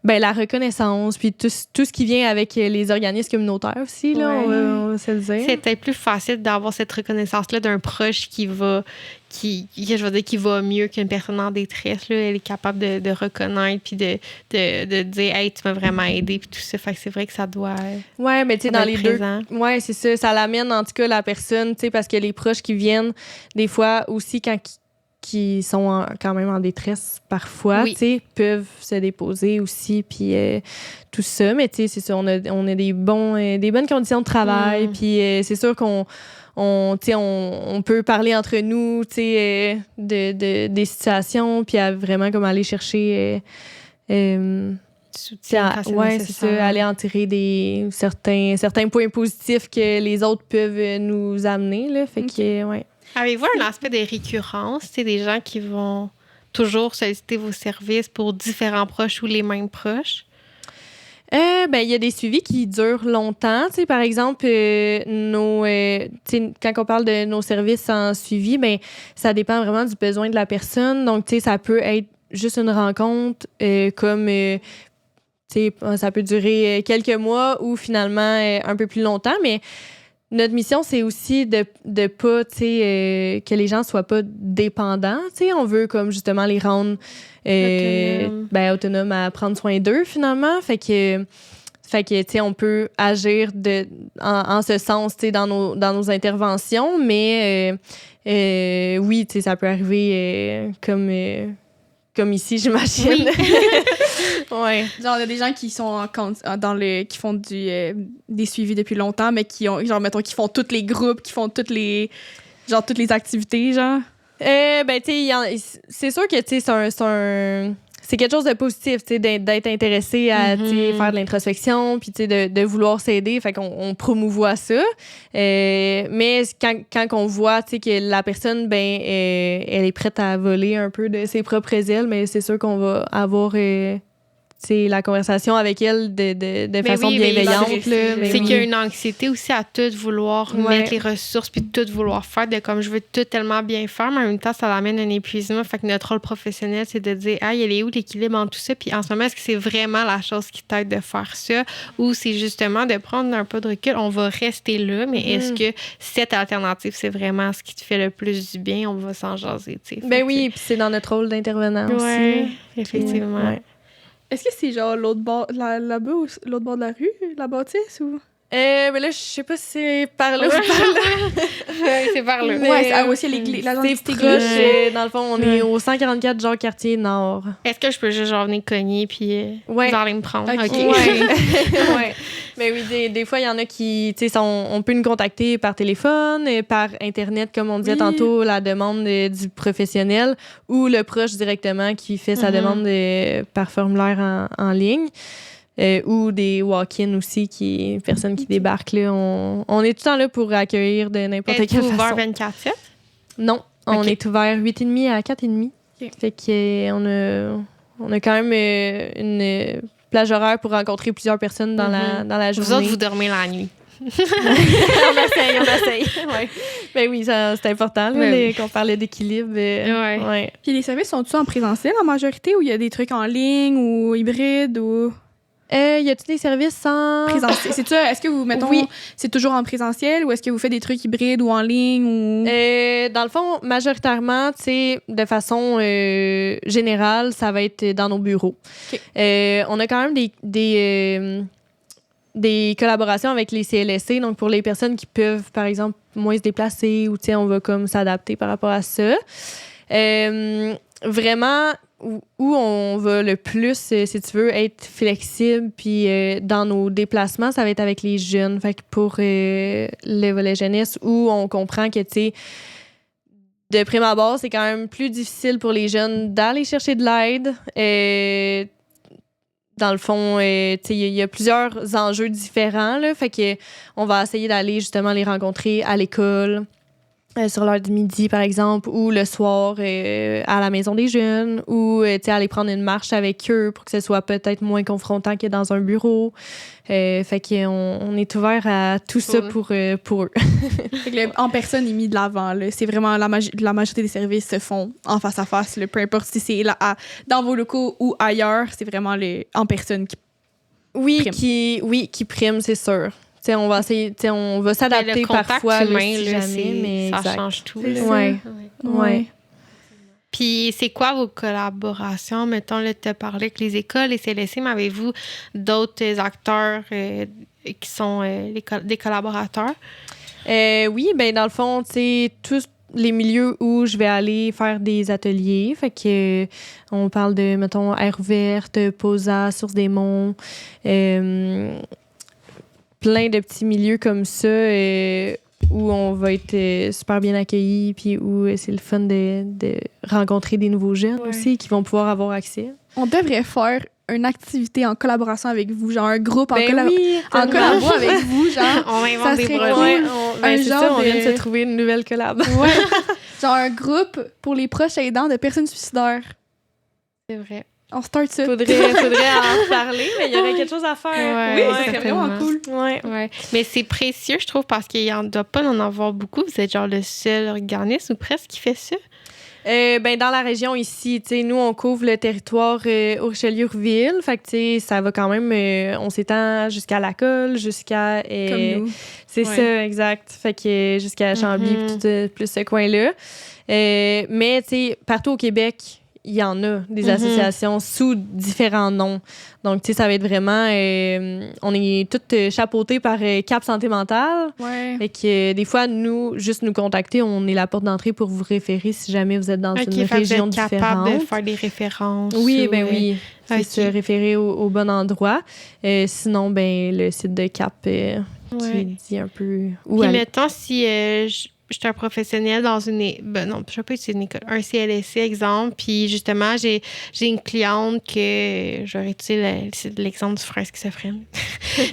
la reconnaissance, puis tout ce qui vient avec les organismes communautaires aussi, là, on va se le dire. C'est peut-être plus facile d'avoir cette reconnaissance-là d'un proche qui va mieux qu'une personne en détresse. Là. Elle est capable de reconnaître puis de dire « Hey, tu m'as vraiment aidé » puis tout ça. Fait que c'est vrai que ça doit ouais, mais tu sais, dans les présent. deux... Ouais, c'est ça. Ça l'amène, en tout cas, la personne, tu sais, parce que les proches qui viennent, des fois, aussi, quand qui sont quand même en détresse parfois, tu sais, peuvent se déposer aussi, puis tout ça. Mais tu sais, c'est ça, on a des bonnes conditions de travail, puis c'est sûr qu'on peut parler entre nous, tu sais, des situations, puis à vraiment comme aller chercher... soutien, c'est ça, aller en tirer certains points positifs que les autres peuvent nous amener, là. Fait que, ouais. Avez-vous un aspect de récurrence? C'est des gens qui vont toujours solliciter vos services pour différents proches ou les mêmes proches? Ben, il y a des suivis qui durent longtemps. Tu sais, par exemple, tu sais, quand on parle de nos services en suivi, ben, ça dépend vraiment du besoin de la personne. Donc, tu sais, ça peut être juste une rencontre comme... tu sais, ça peut durer quelques mois ou finalement un peu plus longtemps, mais notre mission, c'est aussi de pas, tu sais, que les gens soient pas dépendants. Tu sais, on veut comme justement les rendre autonomes à prendre soin d'eux finalement. Fait que tu sais, on peut agir en ce sens, tu sais, dans nos interventions, mais oui, tu sais, ça peut arriver comme ici, j'imagine. Oui. Ouais. Genre, il y a des gens qui sont qui font des suivis depuis longtemps, mais qui ont, genre, mettons, qui font tous les groupes, qui font toutes les activités, genre. Ben, tu sais, c'est sûr que, tu sais, c'est quelque chose de positif, tu sais, d'être intéressé à tu sais, faire de l'introspection, puis tu sais, de vouloir s'aider. Fait qu'on promouvoit ça. Mais quand on voit, tu sais, que la personne, ben, elle est prête à voler un peu de ses propres ailes, mais c'est sûr qu'on va avoir... c'est la conversation avec elle de façon bienveillante. C'est qu'il y a une anxiété aussi à tout vouloir mettre les ressources puis tout vouloir faire, de comme je veux tout tellement bien faire, mais en même temps, ça l'amène un épuisement. Fait que notre rôle professionnel, c'est de dire, ah, il est où l'équilibre entre tout ça? Puis en ce moment, est-ce que c'est vraiment la chose qui t'aide de faire ça? Ou c'est justement de prendre un peu de recul? On va rester là, mais est-ce que cette alternative, c'est vraiment ce qui te fait le plus du bien? On va s'en jaser, tu sais. Ben oui, puis c'est dans notre rôle d'intervenant aussi. Effectivement. Ouais. Est-ce que c'est genre l'autre bord, là-bas, ou l'autre bord de la rue, la bâtisse, ou? Mais là, je sais pas si c'est par là ou par là. Ouais, c'est par là. Mais, Ouais, c'est aussi la zone c'est proche. Dans le fond, on est au 144 Jacques-Cartier-Nord. Est-ce que je peux juste genre venir cogner puis vous allez me prendre? Ok. OK. Ouais. Mais oui, des fois, il y en a qui, tu sais, on peut nous contacter par téléphone, par Internet, comme on disait tantôt, la demande du professionnel, ou le proche directement qui fait sa demande par formulaire en ligne. Ou des walk-in aussi, personnes qui débarquent. Là. On est tout le temps là pour accueillir de n'importe quelle façon. Êtes-vous ouvert 24/7? Non, on Ok. est ouvert 8h30 à 4h30. Ok. Fait on a quand même une plage horaire pour rencontrer plusieurs personnes dans la journée. Vous autres, vous dormez la nuit. on essaye. Ouais. Ben oui, c'est important là, Oui. qu'on parlait d'équilibre. Ouais. Puis les services sont-ils en présentiel en majorité ou il y a des trucs en ligne ou hybrides ou Y a-t-il des services en présentiel? C'est ça, est-ce que vous, mettons, Oui. c'est toujours en présentiel ou est-ce que vous faites des trucs hybrides ou en ligne ou... Dans le fond, majoritairement, tu sais, de façon générale, ça va être dans nos bureaux. OK. On a quand même des collaborations avec les CLSC, donc pour les personnes qui peuvent, par exemple, moins se déplacer ou, tu sais, on va comme s'adapter par rapport à ça. Vraiment, où on va le plus, si tu veux, être flexible, puis dans nos déplacements, ça va être avec les jeunes. Fait que pour le volet jeunesse, où on comprend que, tu sais, de prime abord, c'est quand même plus difficile pour les jeunes d'aller chercher de l'aide. Dans le fond, tu sais, il y a plusieurs enjeux différents, là. Fait que on va essayer d'aller justement les rencontrer à l'école, sur l'heure du midi, par exemple, ou le soir à la maison des jeunes, ou tu sais, aller prendre une marche avec eux pour que ce soit peut-être moins confrontant que dans un bureau. Fait qu'on est ouvert à tout ça pour eux. Fait que en personne est mis de l'avant. Là. C'est vraiment la majorité des services se font en face à face. Là. Peu importe si c'est dans vos locaux ou ailleurs, c'est vraiment en personne qui prime. Qui prime, c'est sûr. T'sais, on va essayer, on va s'adapter parfois humain, si là, jamais, mais ça exact. change tout. C'est Là. ça. Ouais. Puis, c'est quoi vos collaborations? Mettons, là, tu as parlé avec les écoles, les CLSC, mais avez-vous d'autres acteurs qui sont des collaborateurs? Oui, ben dans le fond, tu sais, tous les milieux où je vais aller faire des ateliers. Fait que on parle de, mettons, Air Verte, Posa, Source des Monts, plein de petits milieux comme ça où on va être super bien accueillis, puis où c'est le fun de rencontrer des nouveaux jeunes aussi qui vont pouvoir avoir accès. On devrait faire une activité en collaboration avec vous, genre un groupe en collabo avec vous, genre. On invente ça des serait projets. cool. On vient de se trouver une nouvelle collab. Ouais. Genre un groupe pour les proches aidants de personnes suicidaires. C'est vrai. On start ça. Faudrait en parler, mais il y aurait quelque chose à faire. Ouais, Oui, ça serait certainement. vraiment cool. Ouais. Mais c'est précieux, je trouve, parce qu'il ne doit pas en avoir beaucoup. Vous êtes genre le seul organisme ou presque qui fait ça. Ben dans la région ici, tu sais, nous, on couvre le territoire Richelieu-Rouville. Fait que, tu sais, ça va quand même... on s'étend jusqu'à la Colle, jusqu'à... Comme nous. C'est Ouais. ça, exact. Fait que jusqu'à Chambly, puis tout, plus ce coin-là. Mais, tu sais, partout au Québec, il y en a des associations sous différents noms. Donc, tu sais, ça va être vraiment... on est toutes chapeautées par Cap Santé mentale. Ouais. Fait que des fois, juste nous contacter, on est la porte d'entrée pour vous référer si jamais vous êtes dans une région vous êtes différente. capable de faire des références. Oui, ou, ben oui. C'est ok. se référer au bon endroit. Sinon, ben le site de Cap qui dit un peu où Puis aller. mettons, si j'étais un professionnel dans non, je sais pas si c'est une école, un CLSC, exemple, puis justement, j'ai une cliente que, j'aurais utilisé l'exemple du frère schizophrène.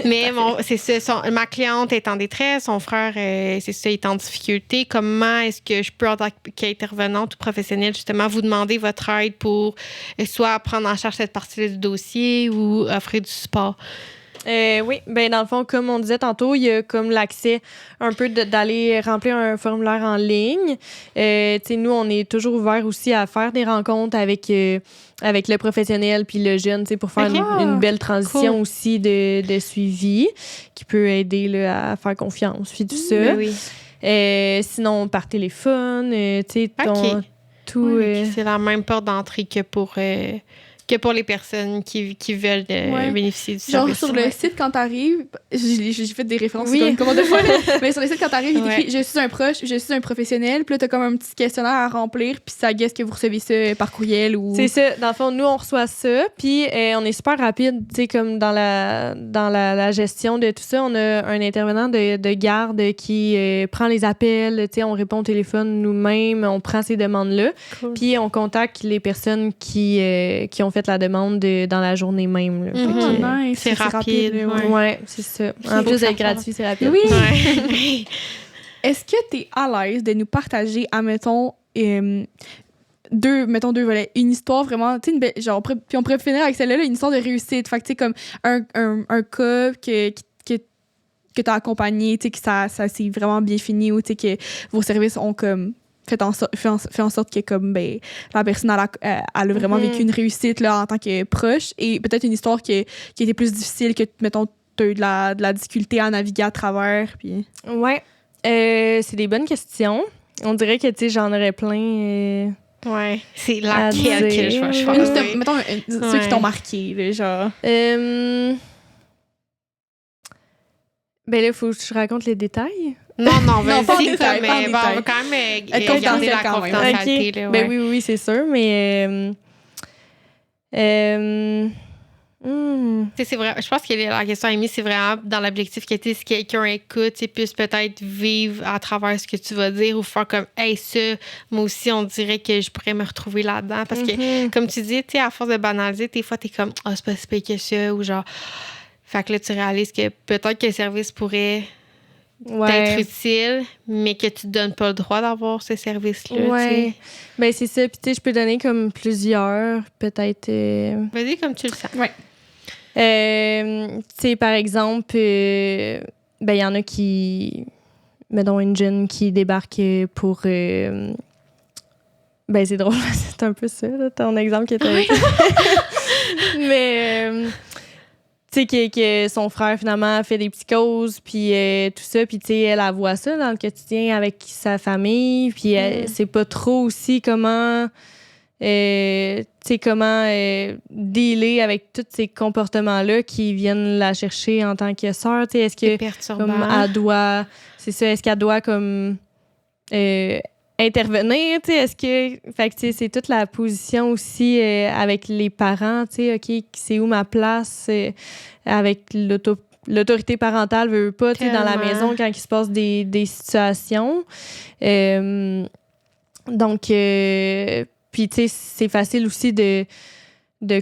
Mais c'est ça, ma cliente est en détresse, son frère, c'est ça, est en difficulté. Comment est-ce que je peux, en tant qu'intervenante ou professionnelle, justement, vous demander votre aide pour soit prendre en charge cette partie-là du dossier ou offrir du support? Oui, ben dans le fond, comme on disait tantôt, il y a comme l'accès un peu d'aller remplir un formulaire en ligne. Tu sais, nous, on est toujours ouverts aussi à faire des rencontres avec le professionnel puis le jeune, tu sais, pour faire une belle transition aussi de suivi qui peut aider là, à faire confiance puis tout ça. Ben oui. Sinon, par téléphone, tu sais, tout... Oui, c'est la même porte d'entrée que pour que pour les personnes qui veulent bénéficier du Genre service. sur le site, quand t'arrives, j'ai fait des références comment de fois, mais sur le site, quand t'arrives, il est écrit « Je suis un proche, je suis un professionnel », puis là, t'as comme un petit questionnaire à remplir, puis ça guesse que vous recevez ça par courriel ou... C'est ça. Dans le fond, nous, on reçoit ça, puis on est super rapide, tu sais, comme dans la gestion de tout ça. On a un intervenant de garde qui prend les appels, tu sais, on répond au téléphone nous-mêmes, on prend ces demandes-là, puis on contacte les personnes qui ont fait la demande dans la journée même. Là. Nice. C'est rapide. Ouais, c'est ça. En plus d'être gratuit, c'est rapide. Oui. Ouais. Est-ce que t'es à l'aise de nous partager, admettons, deux volets, une histoire vraiment, tu sais, genre, puis on pourrait finir avec celle-là, une histoire de réussite. Fait que, tu sais, comme un cas que t'as accompagné, tu sais, que ça s'est vraiment bien fini ou, tu sais, que vos services ont comme fait en sorte que comme la personne elle a vraiment vécu une réussite là, en tant que proche, et peut-être une histoire qui était plus difficile, que mettons t'as eu de la difficulté à naviguer à travers. Puis... Ouais, c'est des bonnes questions. On dirait que tu sais j'en aurais plein. Ouais, c'est laquelle que je vais choisir. Mettons ceux qui t'ont marqué là, genre. Ben là, il faut que je raconte les détails. Non, pas en vas-y, détail, mais pas en on détail. va quand même Être garder la confidentiel quand même. confidentialité. Okay. Là, Ben oui, c'est sûr, mais... Tu sais, c'est vrai, je pense que la question Amy, c'est vraiment dans l'objectif que si quelqu'un écoute, tu puisse peut-être vivre à travers ce que tu vas dire ou faire comme hey, ça, moi aussi, on dirait que je pourrais me retrouver là-dedans. Parce que, comme tu dis, tu sais, à force de banaliser, des fois, t'es comme c'est pas si pire que ça, ou genre. Fait que là, tu réalises que peut-être que le service pourrait être utile, mais que tu te donnes pas le droit d'avoir ce service-là. Ouais. Ben c'est ça. Puis tu sais, je peux donner comme plusieurs, peut-être. Vas-y comme tu le sens. Ouais. Tu sais, par exemple, ben il y en a qui, mettons une jeune qui débarque pour. Ben c'est drôle, c'est un peu ça, là, ton exemple qui était. Mais tu sais que son frère finalement fait des petites causes puis tout ça, puis tu sais elle voit ça dans le quotidien avec sa famille, puis elle sait pas trop aussi comment dealer avec tous ces comportements-là qui viennent la chercher en tant que sœur. Tu sais, est-ce que comme, elle doit, c'est ça, est-ce qu'elle doit comme intervenir, tu sais, est-ce que, fait que tu sais, c'est toute la position aussi avec les parents, tu sais, ok, c'est où ma place avec l'autorité parentale veut pas, tu sais, dans la maison quand il se passe des situations. Donc, puis tu sais, c'est facile aussi de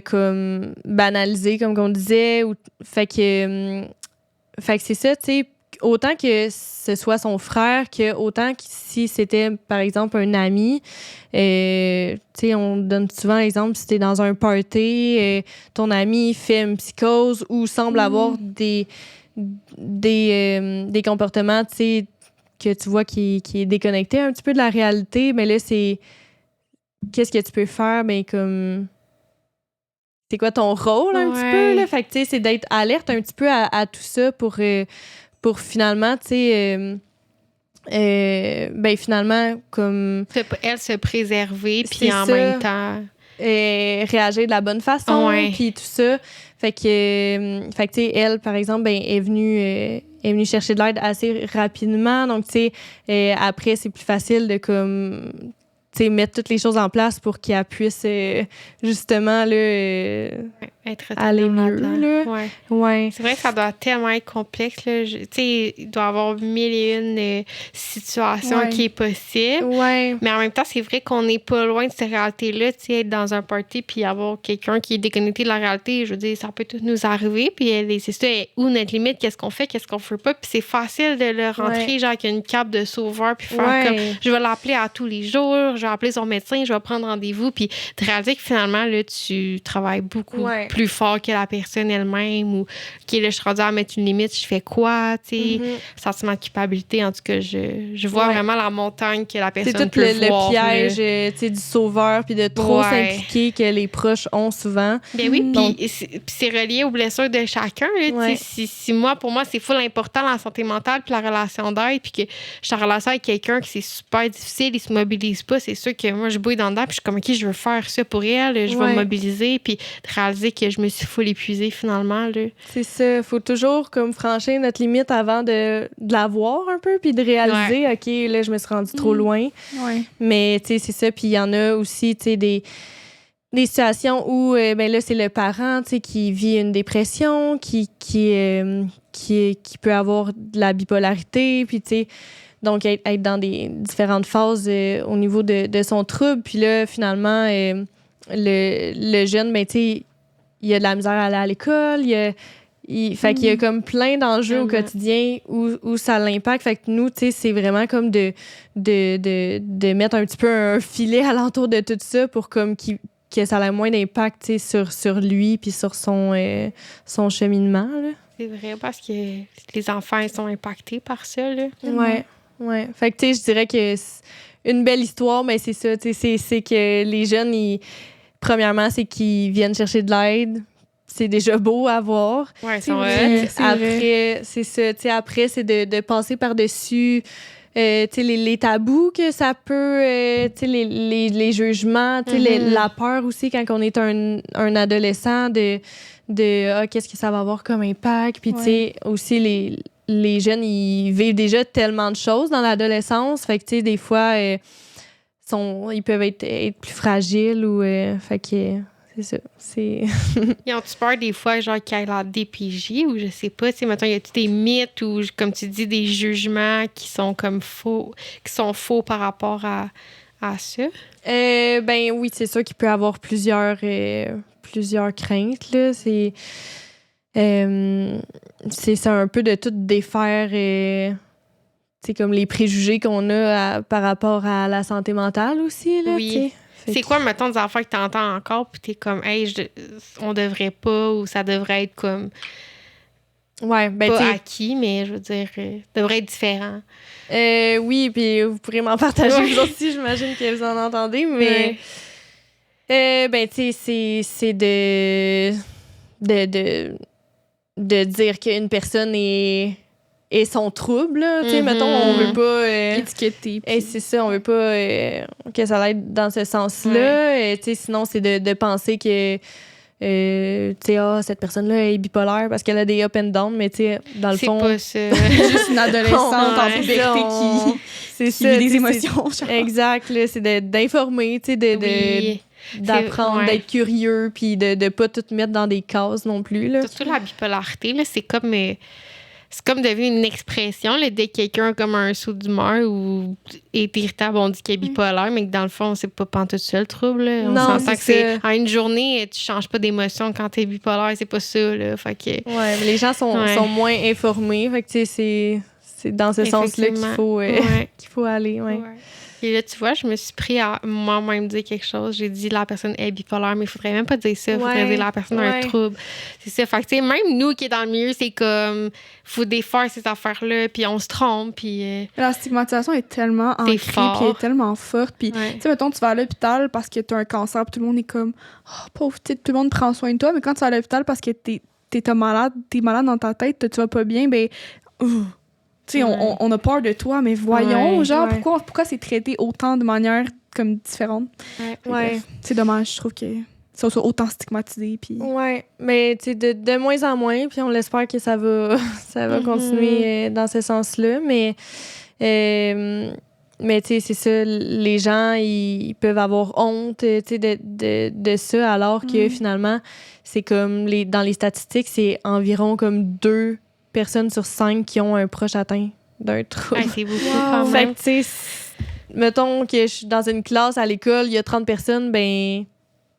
comme banaliser, comme on disait, fait que c'est ça, tu sais. Autant que ce soit son frère, que autant que si c'était, par exemple, un ami, tu sais, on donne souvent l'exemple, si t'es dans un party, ton ami fait une psychose ou semble avoir des comportements, tu sais, que tu vois qui est déconnecté un petit peu de la réalité, mais là, c'est qu'est-ce que tu peux faire, mais comme... C'est quoi ton rôle un petit peu, là? Fait que, tu sais, c'est d'être alerte un petit peu à tout ça pour finalement, tu sais, ben finalement, comme... Elle se préserver, puis en même temps... réagir de la bonne façon, puis tout ça. Fait que tu sais, elle, par exemple, ben, est venue chercher de l'aide assez rapidement. Donc, tu sais, après, c'est plus facile de, comme... mettre toutes les choses en place pour qu'elle puisse justement là, être aller mieux. Là. Ouais. C'est vrai que ça doit tellement être complexe. Là. Il doit y avoir 1001 situations qui est possible. Ouais. Mais en même temps, c'est vrai qu'on n'est pas loin de cette réalité-là. Être dans un party puis avoir quelqu'un qui est déconnecté de la réalité, je veux dire, ça peut tout nous arriver. Puis c'est ça, où notre limite, qu'est-ce qu'on fait, qu'est-ce qu'on fait pas. Puis c'est facile de le rentrer genre avec une cape de sauveur puis faire comme, je vais l'appeler à tous les jours, je vais appeler son médecin, je vais prendre rendez-vous, puis de réaliser que finalement, là, tu travailles beaucoup plus fort que la personne elle-même ou OK, là, je suis rendue à mettre une limite, je fais quoi, tu sais, sentiment de culpabilité. En tout cas, je vois vraiment la montagne que la personne c'est tout peut voir. Le piège tu sais, du sauveur puis de trop s'impliquer que les proches ont souvent. Ben oui, puis c'est relié aux blessures de chacun. Là, si pour moi, c'est full important la santé mentale puis la relation d'aide, puis que je suis en relation avec quelqu'un qui c'est super difficile, il se mobilise pas, c'est sûr que moi, je bouille dans le dedans puis je suis comme, OK, je veux faire ça pour elle, je vais me mobiliser puis de réaliser que je me suis full épuisée finalement. Là. C'est ça, faut toujours comme franchir notre limite avant de la voir un peu puis de réaliser, OK, là, je me suis rendue trop loin. Ouais. Mais, tu sais, c'est ça. Puis il y en a aussi, tu sais, des situations où, ben là, c'est le parent, tu sais, qui vit une dépression, qui peut avoir de la bipolarité, puis, tu sais, donc être dans des différentes phases au niveau de son trouble. Puis là, finalement, le jeune, ben, tu sais, il a de la misère à aller à l'école, fait qu'il y a comme plein d'enjeux au quotidien où ça l'impacte. Fait que nous, tu sais, c'est vraiment comme de mettre un petit peu un filet alentour de tout ça pour comme que ça ait moins d'impact, tu sais, sur lui puis sur son cheminement, là. C'est vrai, parce que les enfants, ils sont impactés par ça, là. Ouais. Fait que, tu sais, je dirais que une belle histoire, mais c'est ça, tu sais, c'est que les jeunes, premièrement, c'est qu'ils viennent chercher de l'aide. C'est déjà beau à voir. Ouais, après, c'est ça. Tu sais, après, c'est de passer par-dessus tu sais, les tabous que ça peut... tu sais, les jugements, tu sais, la peur aussi quand on est un adolescent de qu'est-ce que ça va avoir comme impact. Puis, tu sais, aussi, les jeunes, ils vivent déjà tellement de choses dans l'adolescence. Fait que, tu sais, des fois, ils peuvent être plus fragiles ou... fait que... C'est ça. Ils ont-tu peur des fois, genre, qu'il y ait la DPJ ou je sais pas, tu sais, mettons, il y a des mythes ou, comme tu dis, des jugements qui sont comme faux, qui sont faux par rapport à ça? Ben oui, c'est sûr qu'il peut y avoir plusieurs craintes, là. C'est un peu de tout défaire, c'est comme les préjugés qu'on a par rapport à la santé mentale aussi, là, oui. T'sais. C'est quoi, mettons, des affaires que t'entends encore, puis t'es comme, hey, on devrait pas, ou ça devrait être comme. Ouais, ben pas acquis, mais je veux dire, devrait être différent. Oui, puis vous pourrez m'en partager vous aussi, j'imagine que vous en entendez, mais. Ben, tu sais, c'est de dire qu'une personne est son trouble, là. Tu sais, mettons, on veut pas... étiqueter. C'est ça, on veut pas que ça aille dans ce sens-là. Tu sais, sinon, c'est de penser que... tu sais, cette personne-là est bipolaire parce qu'elle a des up and down, mais tu sais, dans le fond... C'est pas ça. Juste une adolescente en puberté qui vit des émotions. Exact, là, c'est d'informer, tu sais, d'apprendre, d'être curieux, puis de pas tout mettre dans des cases non plus, là. Surtout la bipolarité, là, c'est comme devenu une expression, là, dès que quelqu'un a comme un saut d'humeur ou est irritable, on dit qu'il est bipolaire, mais que dans le fond, c'est pas pantoute ça le trouble. Là. On s'entend que c'est en une journée, tu changes pas d'émotion quand t'es bipolaire, c'est pas ça. Là. Fait que, mais les gens sont moins informés. Fait que, tu sais, c'est dans ce sens-là qu'il faut aller. Ouais. Et là, tu vois, je me suis pris à moi-même dire quelque chose. J'ai dit la personne est bipolaire, mais il faudrait même pas dire ça. Il faudrait dire la personne a un trouble. C'est ça. Fait que, tu sais, même nous qui est dans le milieu, c'est comme, faut défaire ces affaires-là, puis on se trompe. Puis, la stigmatisation est tellement ancrée, puis elle est tellement forte. Puis, tu sais, mettons, tu vas à l'hôpital parce que tu as un cancer, puis tout le monde est comme, oh, pauvre, tout le monde prend soin de toi. Mais quand tu vas à l'hôpital parce que t'es malade dans ta tête, tu vas pas bien, ben, tu sais, on a peur de toi, mais voyons, genre, pourquoi c'est traité autant de manière comme différente? C'est dommage, je trouve que ça soit autant stigmatisé. Puis... Ouais, mais tu sais, de moins en moins, puis on l'espère que ça va continuer dans ce sens-là, mais tu sais, c'est ça, les gens, ils peuvent avoir honte, tu sais, de ça, alors que finalement, c'est comme, dans les statistiques, c'est environ comme 2 personnes sur 5 qui ont un proche atteint d'un trouble. C'est beaucoup quand Fait même. que, tu sais, mettons que je suis dans une classe à l'école, il y a 30 personnes, ben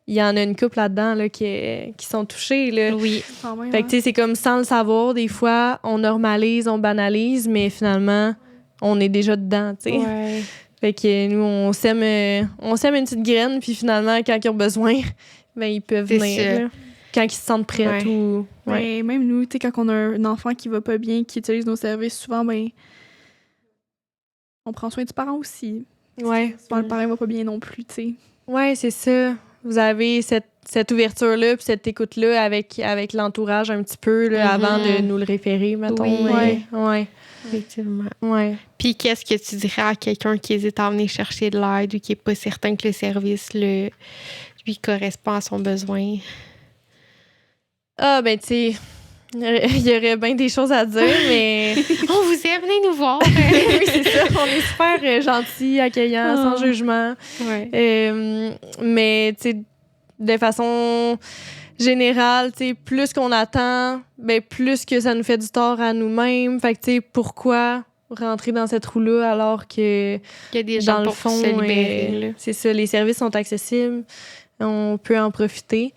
il y en a une couple là-dedans là, qui sont touchées. Là. Oui. Fait que, tu sais, c'est comme sans le savoir, des fois, on normalise, on banalise, mais finalement, on est déjà dedans, tu sais. Ouais. Fait que nous, on sème une petite graine, puis finalement, quand ils ont besoin, ben ils peuvent venir. quand ils se sentent prêts. Ouais. Ou... Mais même nous, tu sais, quand on a un enfant qui va pas bien, qui utilise nos services, souvent, ben, on prend soin du parent aussi. Ouais. Souvent, le parent va pas bien non plus, tu sais. Ouais, c'est ça. Vous avez cette ouverture-là puis cette écoute-là avec l'entourage un petit peu là, avant de nous le référer, mettons. Oui. Ouais. Effectivement. Ouais. Puis qu'est-ce que tu dirais à quelqu'un qui hésite à venir chercher de l'aide ou qui est pas certain que le service lui correspond à son besoin? Ah, ben, tu sais, il y aurait bien des choses à dire, mais... On vous aime, venez nous voir. oui, c'est ça. On est super gentils, accueillants, sans jugement. Ouais. Mais, tu sais, de façon générale, tu sais, plus qu'on attend, ben, plus que ça nous fait du tort à nous-mêmes. Fait que, tu sais, pourquoi rentrer dans cette roue-là alors que, Il y a des gens dans le pour fond, se libérer. Là. c'est ça, les services sont accessibles. On peut en profiter.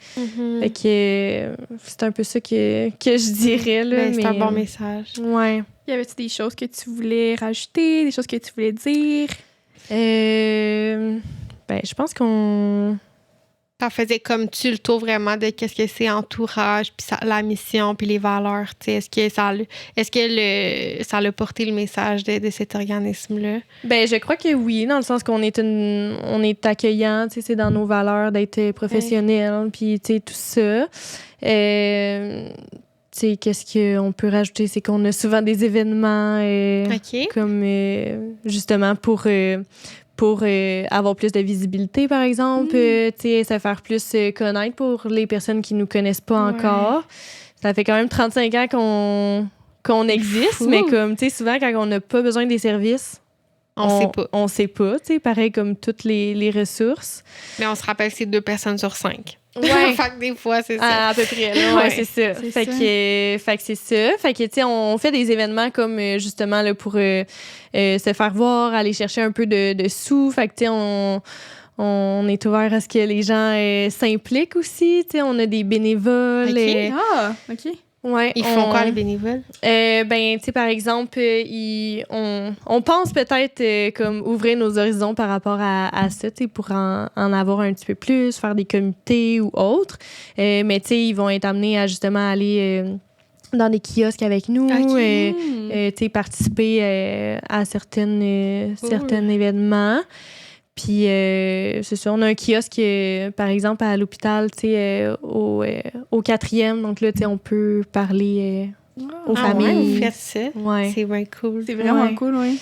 Fait que c'est un peu ça que je dirais. Là, Ben, c'est un mais, bon message. Ouais. Y avait-tu des choses que tu voulais rajouter, des choses que tu voulais dire? Ben, je pense qu'on... Ça faisait comme tu le tour vraiment de qu'est-ce que c'est entourage, puis la mission, puis les valeurs. Est-ce que ça l'a porté le message de cet organisme-là? Ben, je crois que oui, dans le sens qu'on est on est accueillant, tu sais, c'est dans nos valeurs d'être professionnel, puis tu sais, tout ça. Tu sais, qu'est-ce qu'on peut rajouter? C'est qu'on a souvent des événements comme justement pour avoir plus de visibilité, par exemple, tu sais, se faire plus connaître pour les personnes qui nous connaissent pas encore. Ça fait quand même 35 ans qu'on existe, mais comme, tu sais, souvent, quand on n'a pas besoin des services, on sait pas, tu sais, pareil comme toutes les ressources. Mais on se rappelle, c'est 2 personnes sur 5. Ouais. Fait que des fois, c'est ça. À peu près, là. Ouais, c'est ça. Fait que c'est ça. Fait que, tu sais, on fait des événements comme, justement, là, pour se faire voir, aller chercher un peu de sous. Fait que, tu sais, on est ouvert à ce que les gens s'impliquent aussi. Tu sais, on a des bénévoles. OK. Ouais, Ils font quoi, les bénévoles? Ben, tu sais, par exemple, on pense peut-être comme ouvrir nos horizons par rapport à ça, tu sais, pour en avoir un petit peu plus, faire des comités ou autres. Mais, tu sais, ils vont être amenés à justement aller dans des kiosques avec nous, tu sais, participer à certains événements. Puis, c'est ça, on a un kiosque, par exemple, à l'hôpital, tu sais, au 4e. Donc là, tu sais, on peut parler aux familles. Ouais, vous faites ça? Ouais. C'est bien cool. C'est vraiment cool, oui.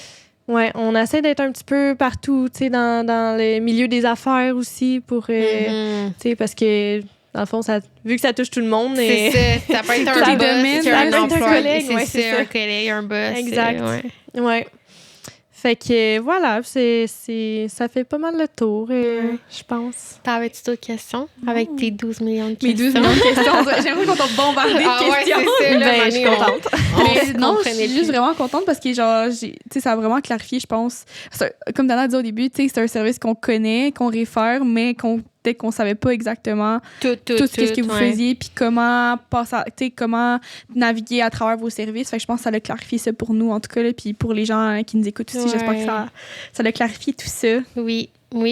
Ouais, on essaie d'être un petit peu partout, tu sais, dans le milieu des affaires aussi, pour, tu sais, parce que, dans le fond, vu que ça touche tout le monde... C'est ça, ça peut être Tous un les boss, domaines, c'est ça un peut être un emploi, collègue, c'est ouais, ça, c'est ça. un collègue, un boss. Exact. Ouais. Fait que voilà, ça fait pas mal le tour, je pense. T'avais-tu d'autres questions avec tes 12 millions de questions? Mes 12 millions de questions. J'aimerais qu'on t'en bombarde de questions. Ouais, c'est ça, Ben, je suis contente. Mais non, je suis juste vraiment contente parce que, genre, tu sais, ça a vraiment clarifié, je pense. Comme Dana a dit au début, tu sais, c'est un service qu'on connaît, qu'on réfère, mais peut-être qu'on savait pas exactement tout ce que vous faisiez, puis comment naviguer à travers vos services. Fait que je pense que ça l'a clarifié ça pour nous, en tout cas, là, puis pour les gens qui nous écoutent aussi. J'espère que ça l'a clarifié tout ça. Oui,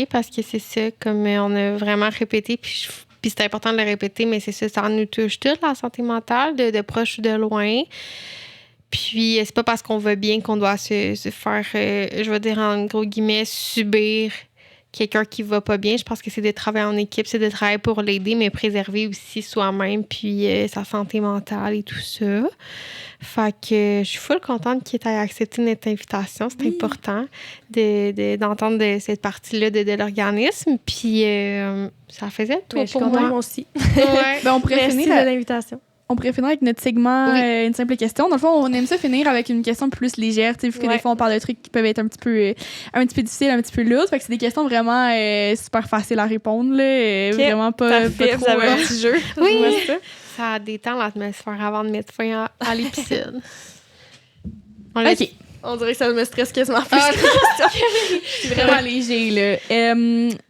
parce que c'est ça, comme on a vraiment répété, puis c'est important de le répéter, mais c'est ça nous touche toute la santé mentale, de proche ou de loin. Puis c'est pas parce qu'on va bien qu'on doit se faire, je vais dire en gros guillemets, subir quelqu'un qui va pas bien. Je pense que c'est de travailler en équipe, c'est de travailler pour l'aider, mais préserver aussi soi-même, puis sa santé mentale et tout ça. Fait que je suis full contente qu'il ait accepté notre invitation. C'est important d'entendre de cette partie-là de l'organisme. Puis ça faisait tout pour je suis contente, moi aussi. Ouais. Ben, on pourrait Merci finir de l'invitation. On pourrait finir avec notre segment Une simple question. Dans le fond, on aime ça finir avec une question plus légère, vu que des fois, on parle de trucs qui peuvent être un petit peu difficiles, un petit peu lourdes. Fait que c'est des questions vraiment super faciles à répondre. Là, vraiment pas trop... Vous avez un petit jeu. Oui, ça détend l'atmosphère avant de mettre fin à l'épisode. OK. On dirait que ça me stresse quasiment plus. C'est vraiment léger, là.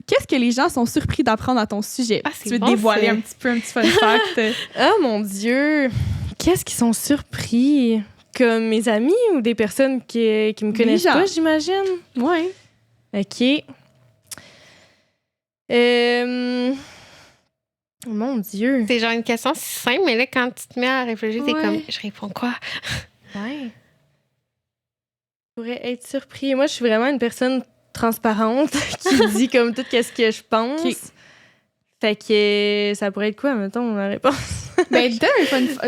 Qu'est-ce que les gens sont surpris d'apprendre à ton sujet? Tu veux te dévoiler un petit fun fact? Oh mon Dieu! Qu'est-ce qu'ils sont surpris? Comme mes amis ou des personnes qui me connaissent pas, j'imagine? Ouais. OK. Mon Dieu. C'est genre une question si simple, mais là, quand tu te mets à réfléchir, t'es Ouais. comme, je réponds quoi? Ouais. Pourrait être surpris. Moi, je suis vraiment une personne transparente qui dit comme tout ce que je pense. Ok. Fait que ça pourrait être quoi, mettons, ma réponse? Ben,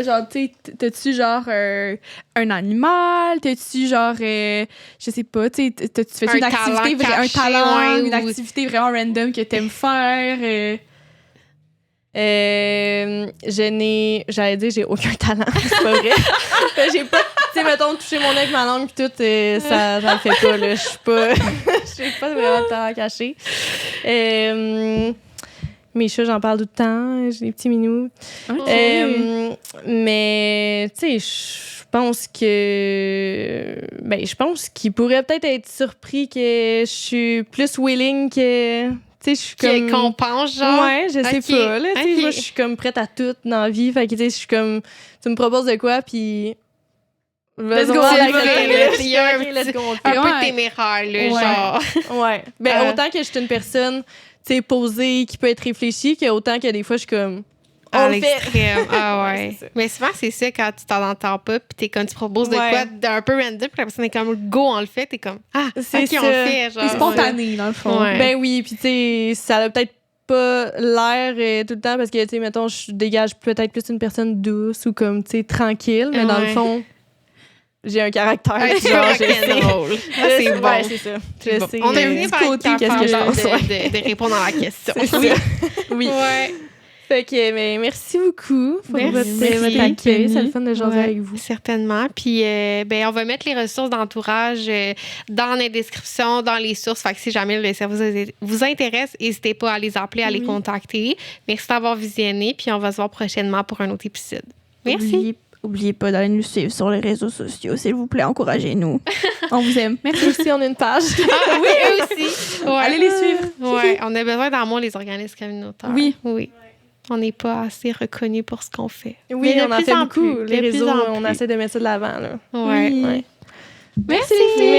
genre, tu sais, t'as-tu genre un animal? T'as-tu genre, je sais pas, tu sais, t'as-tu fait Un une activité, talent un caché, talent, ouais, une ou- activité vraiment random que t'aimes faire? J'allais dire, j'ai aucun talent. C'est pas vrai. J'ai pas, tu sais, mettons, toucher mon nez avec ma langue pis tout, ça, j'en fais pas, là. Je suis pas, j'ai pas vraiment de talent caché. Mes chats, j'en parle tout le temps. J'ai des petits minous. Ok. Mais, tu sais, je pense qu'il pourrait peut-être être surpris que je suis plus willing que, tu sais, je suis comme... Qu'on pense, genre. Ouais, je sais Ok, pas, là, tu sais, ok. moi, je suis comme prête à tout dans la vie, fait que, tu sais, je suis comme, tu me proposes de quoi, puis... Let's go, Vas-y, on le let's fait, go, là. Il y a un ok, let's petit- go, on le Un fait. peu Ouais. téméraire, là, Ouais. genre. Ouais. Ben, autant que je suis une personne, tu sais, posée, qui peut être réfléchie, que autant que des fois, je suis comme, À on le fait. l'extrême. Ah Ouais, ouais. c'est ça. Mais souvent, c'est ça quand tu t'en entends pas, puis t'es comme tu proposes de Ouais. quoi d'un peu random, puis la personne est comme go, on le fait, t'es comme ah, C'est ok, on ça. le fait. Genre, T'es spontané, dans le fond. Ouais. Ben oui, puis tu sais, ça a peut-être pas l'air tout le temps parce que, tu sais, mettons, je dégage peut-être plus une personne douce ou comme, tu sais, tranquille, mais dans le Ouais. fond, j'ai un caractère. Un petit peu genre, je sais. rock'n'roll. Ah, c'est bon. Ouais, c'est ça. C'est Je bon. sais, On a du fini par être côté, qu'est-ce capable que je pense, de répondre à la question. C'est ça. Oui. Ouais. Fait que, mais merci beaucoup pour Merci. votre accueil. C'est le fun de jaser Ouais, avec vous. certainement. Puis, ben, on va mettre les ressources d'entourage dans les descriptions, dans les sources. Fait que si jamais le service vous intéresse, n'hésitez pas à les appeler, à les Oui. contacter. Merci d'avoir visionné. Puis, on va se voir prochainement pour un autre épisode. Merci. Oubliez pas d'aller nous suivre sur les réseaux sociaux, s'il vous plaît, encouragez-nous. On vous aime. Merci aussi, on a une page. Ah oui, eux aussi. Ouais. Allez les suivre. Ouais, on a besoin d'amour, les organismes communautaires. Oui. Oui. On n'est pas assez reconnus pour ce qu'on fait. Oui, Mais de on en plus fait en beaucoup. plus, Les de plus réseaux, en on plus. essaie de mettre ça de l'avant. Là. Ouais. Oui. Ouais. Merci les filles.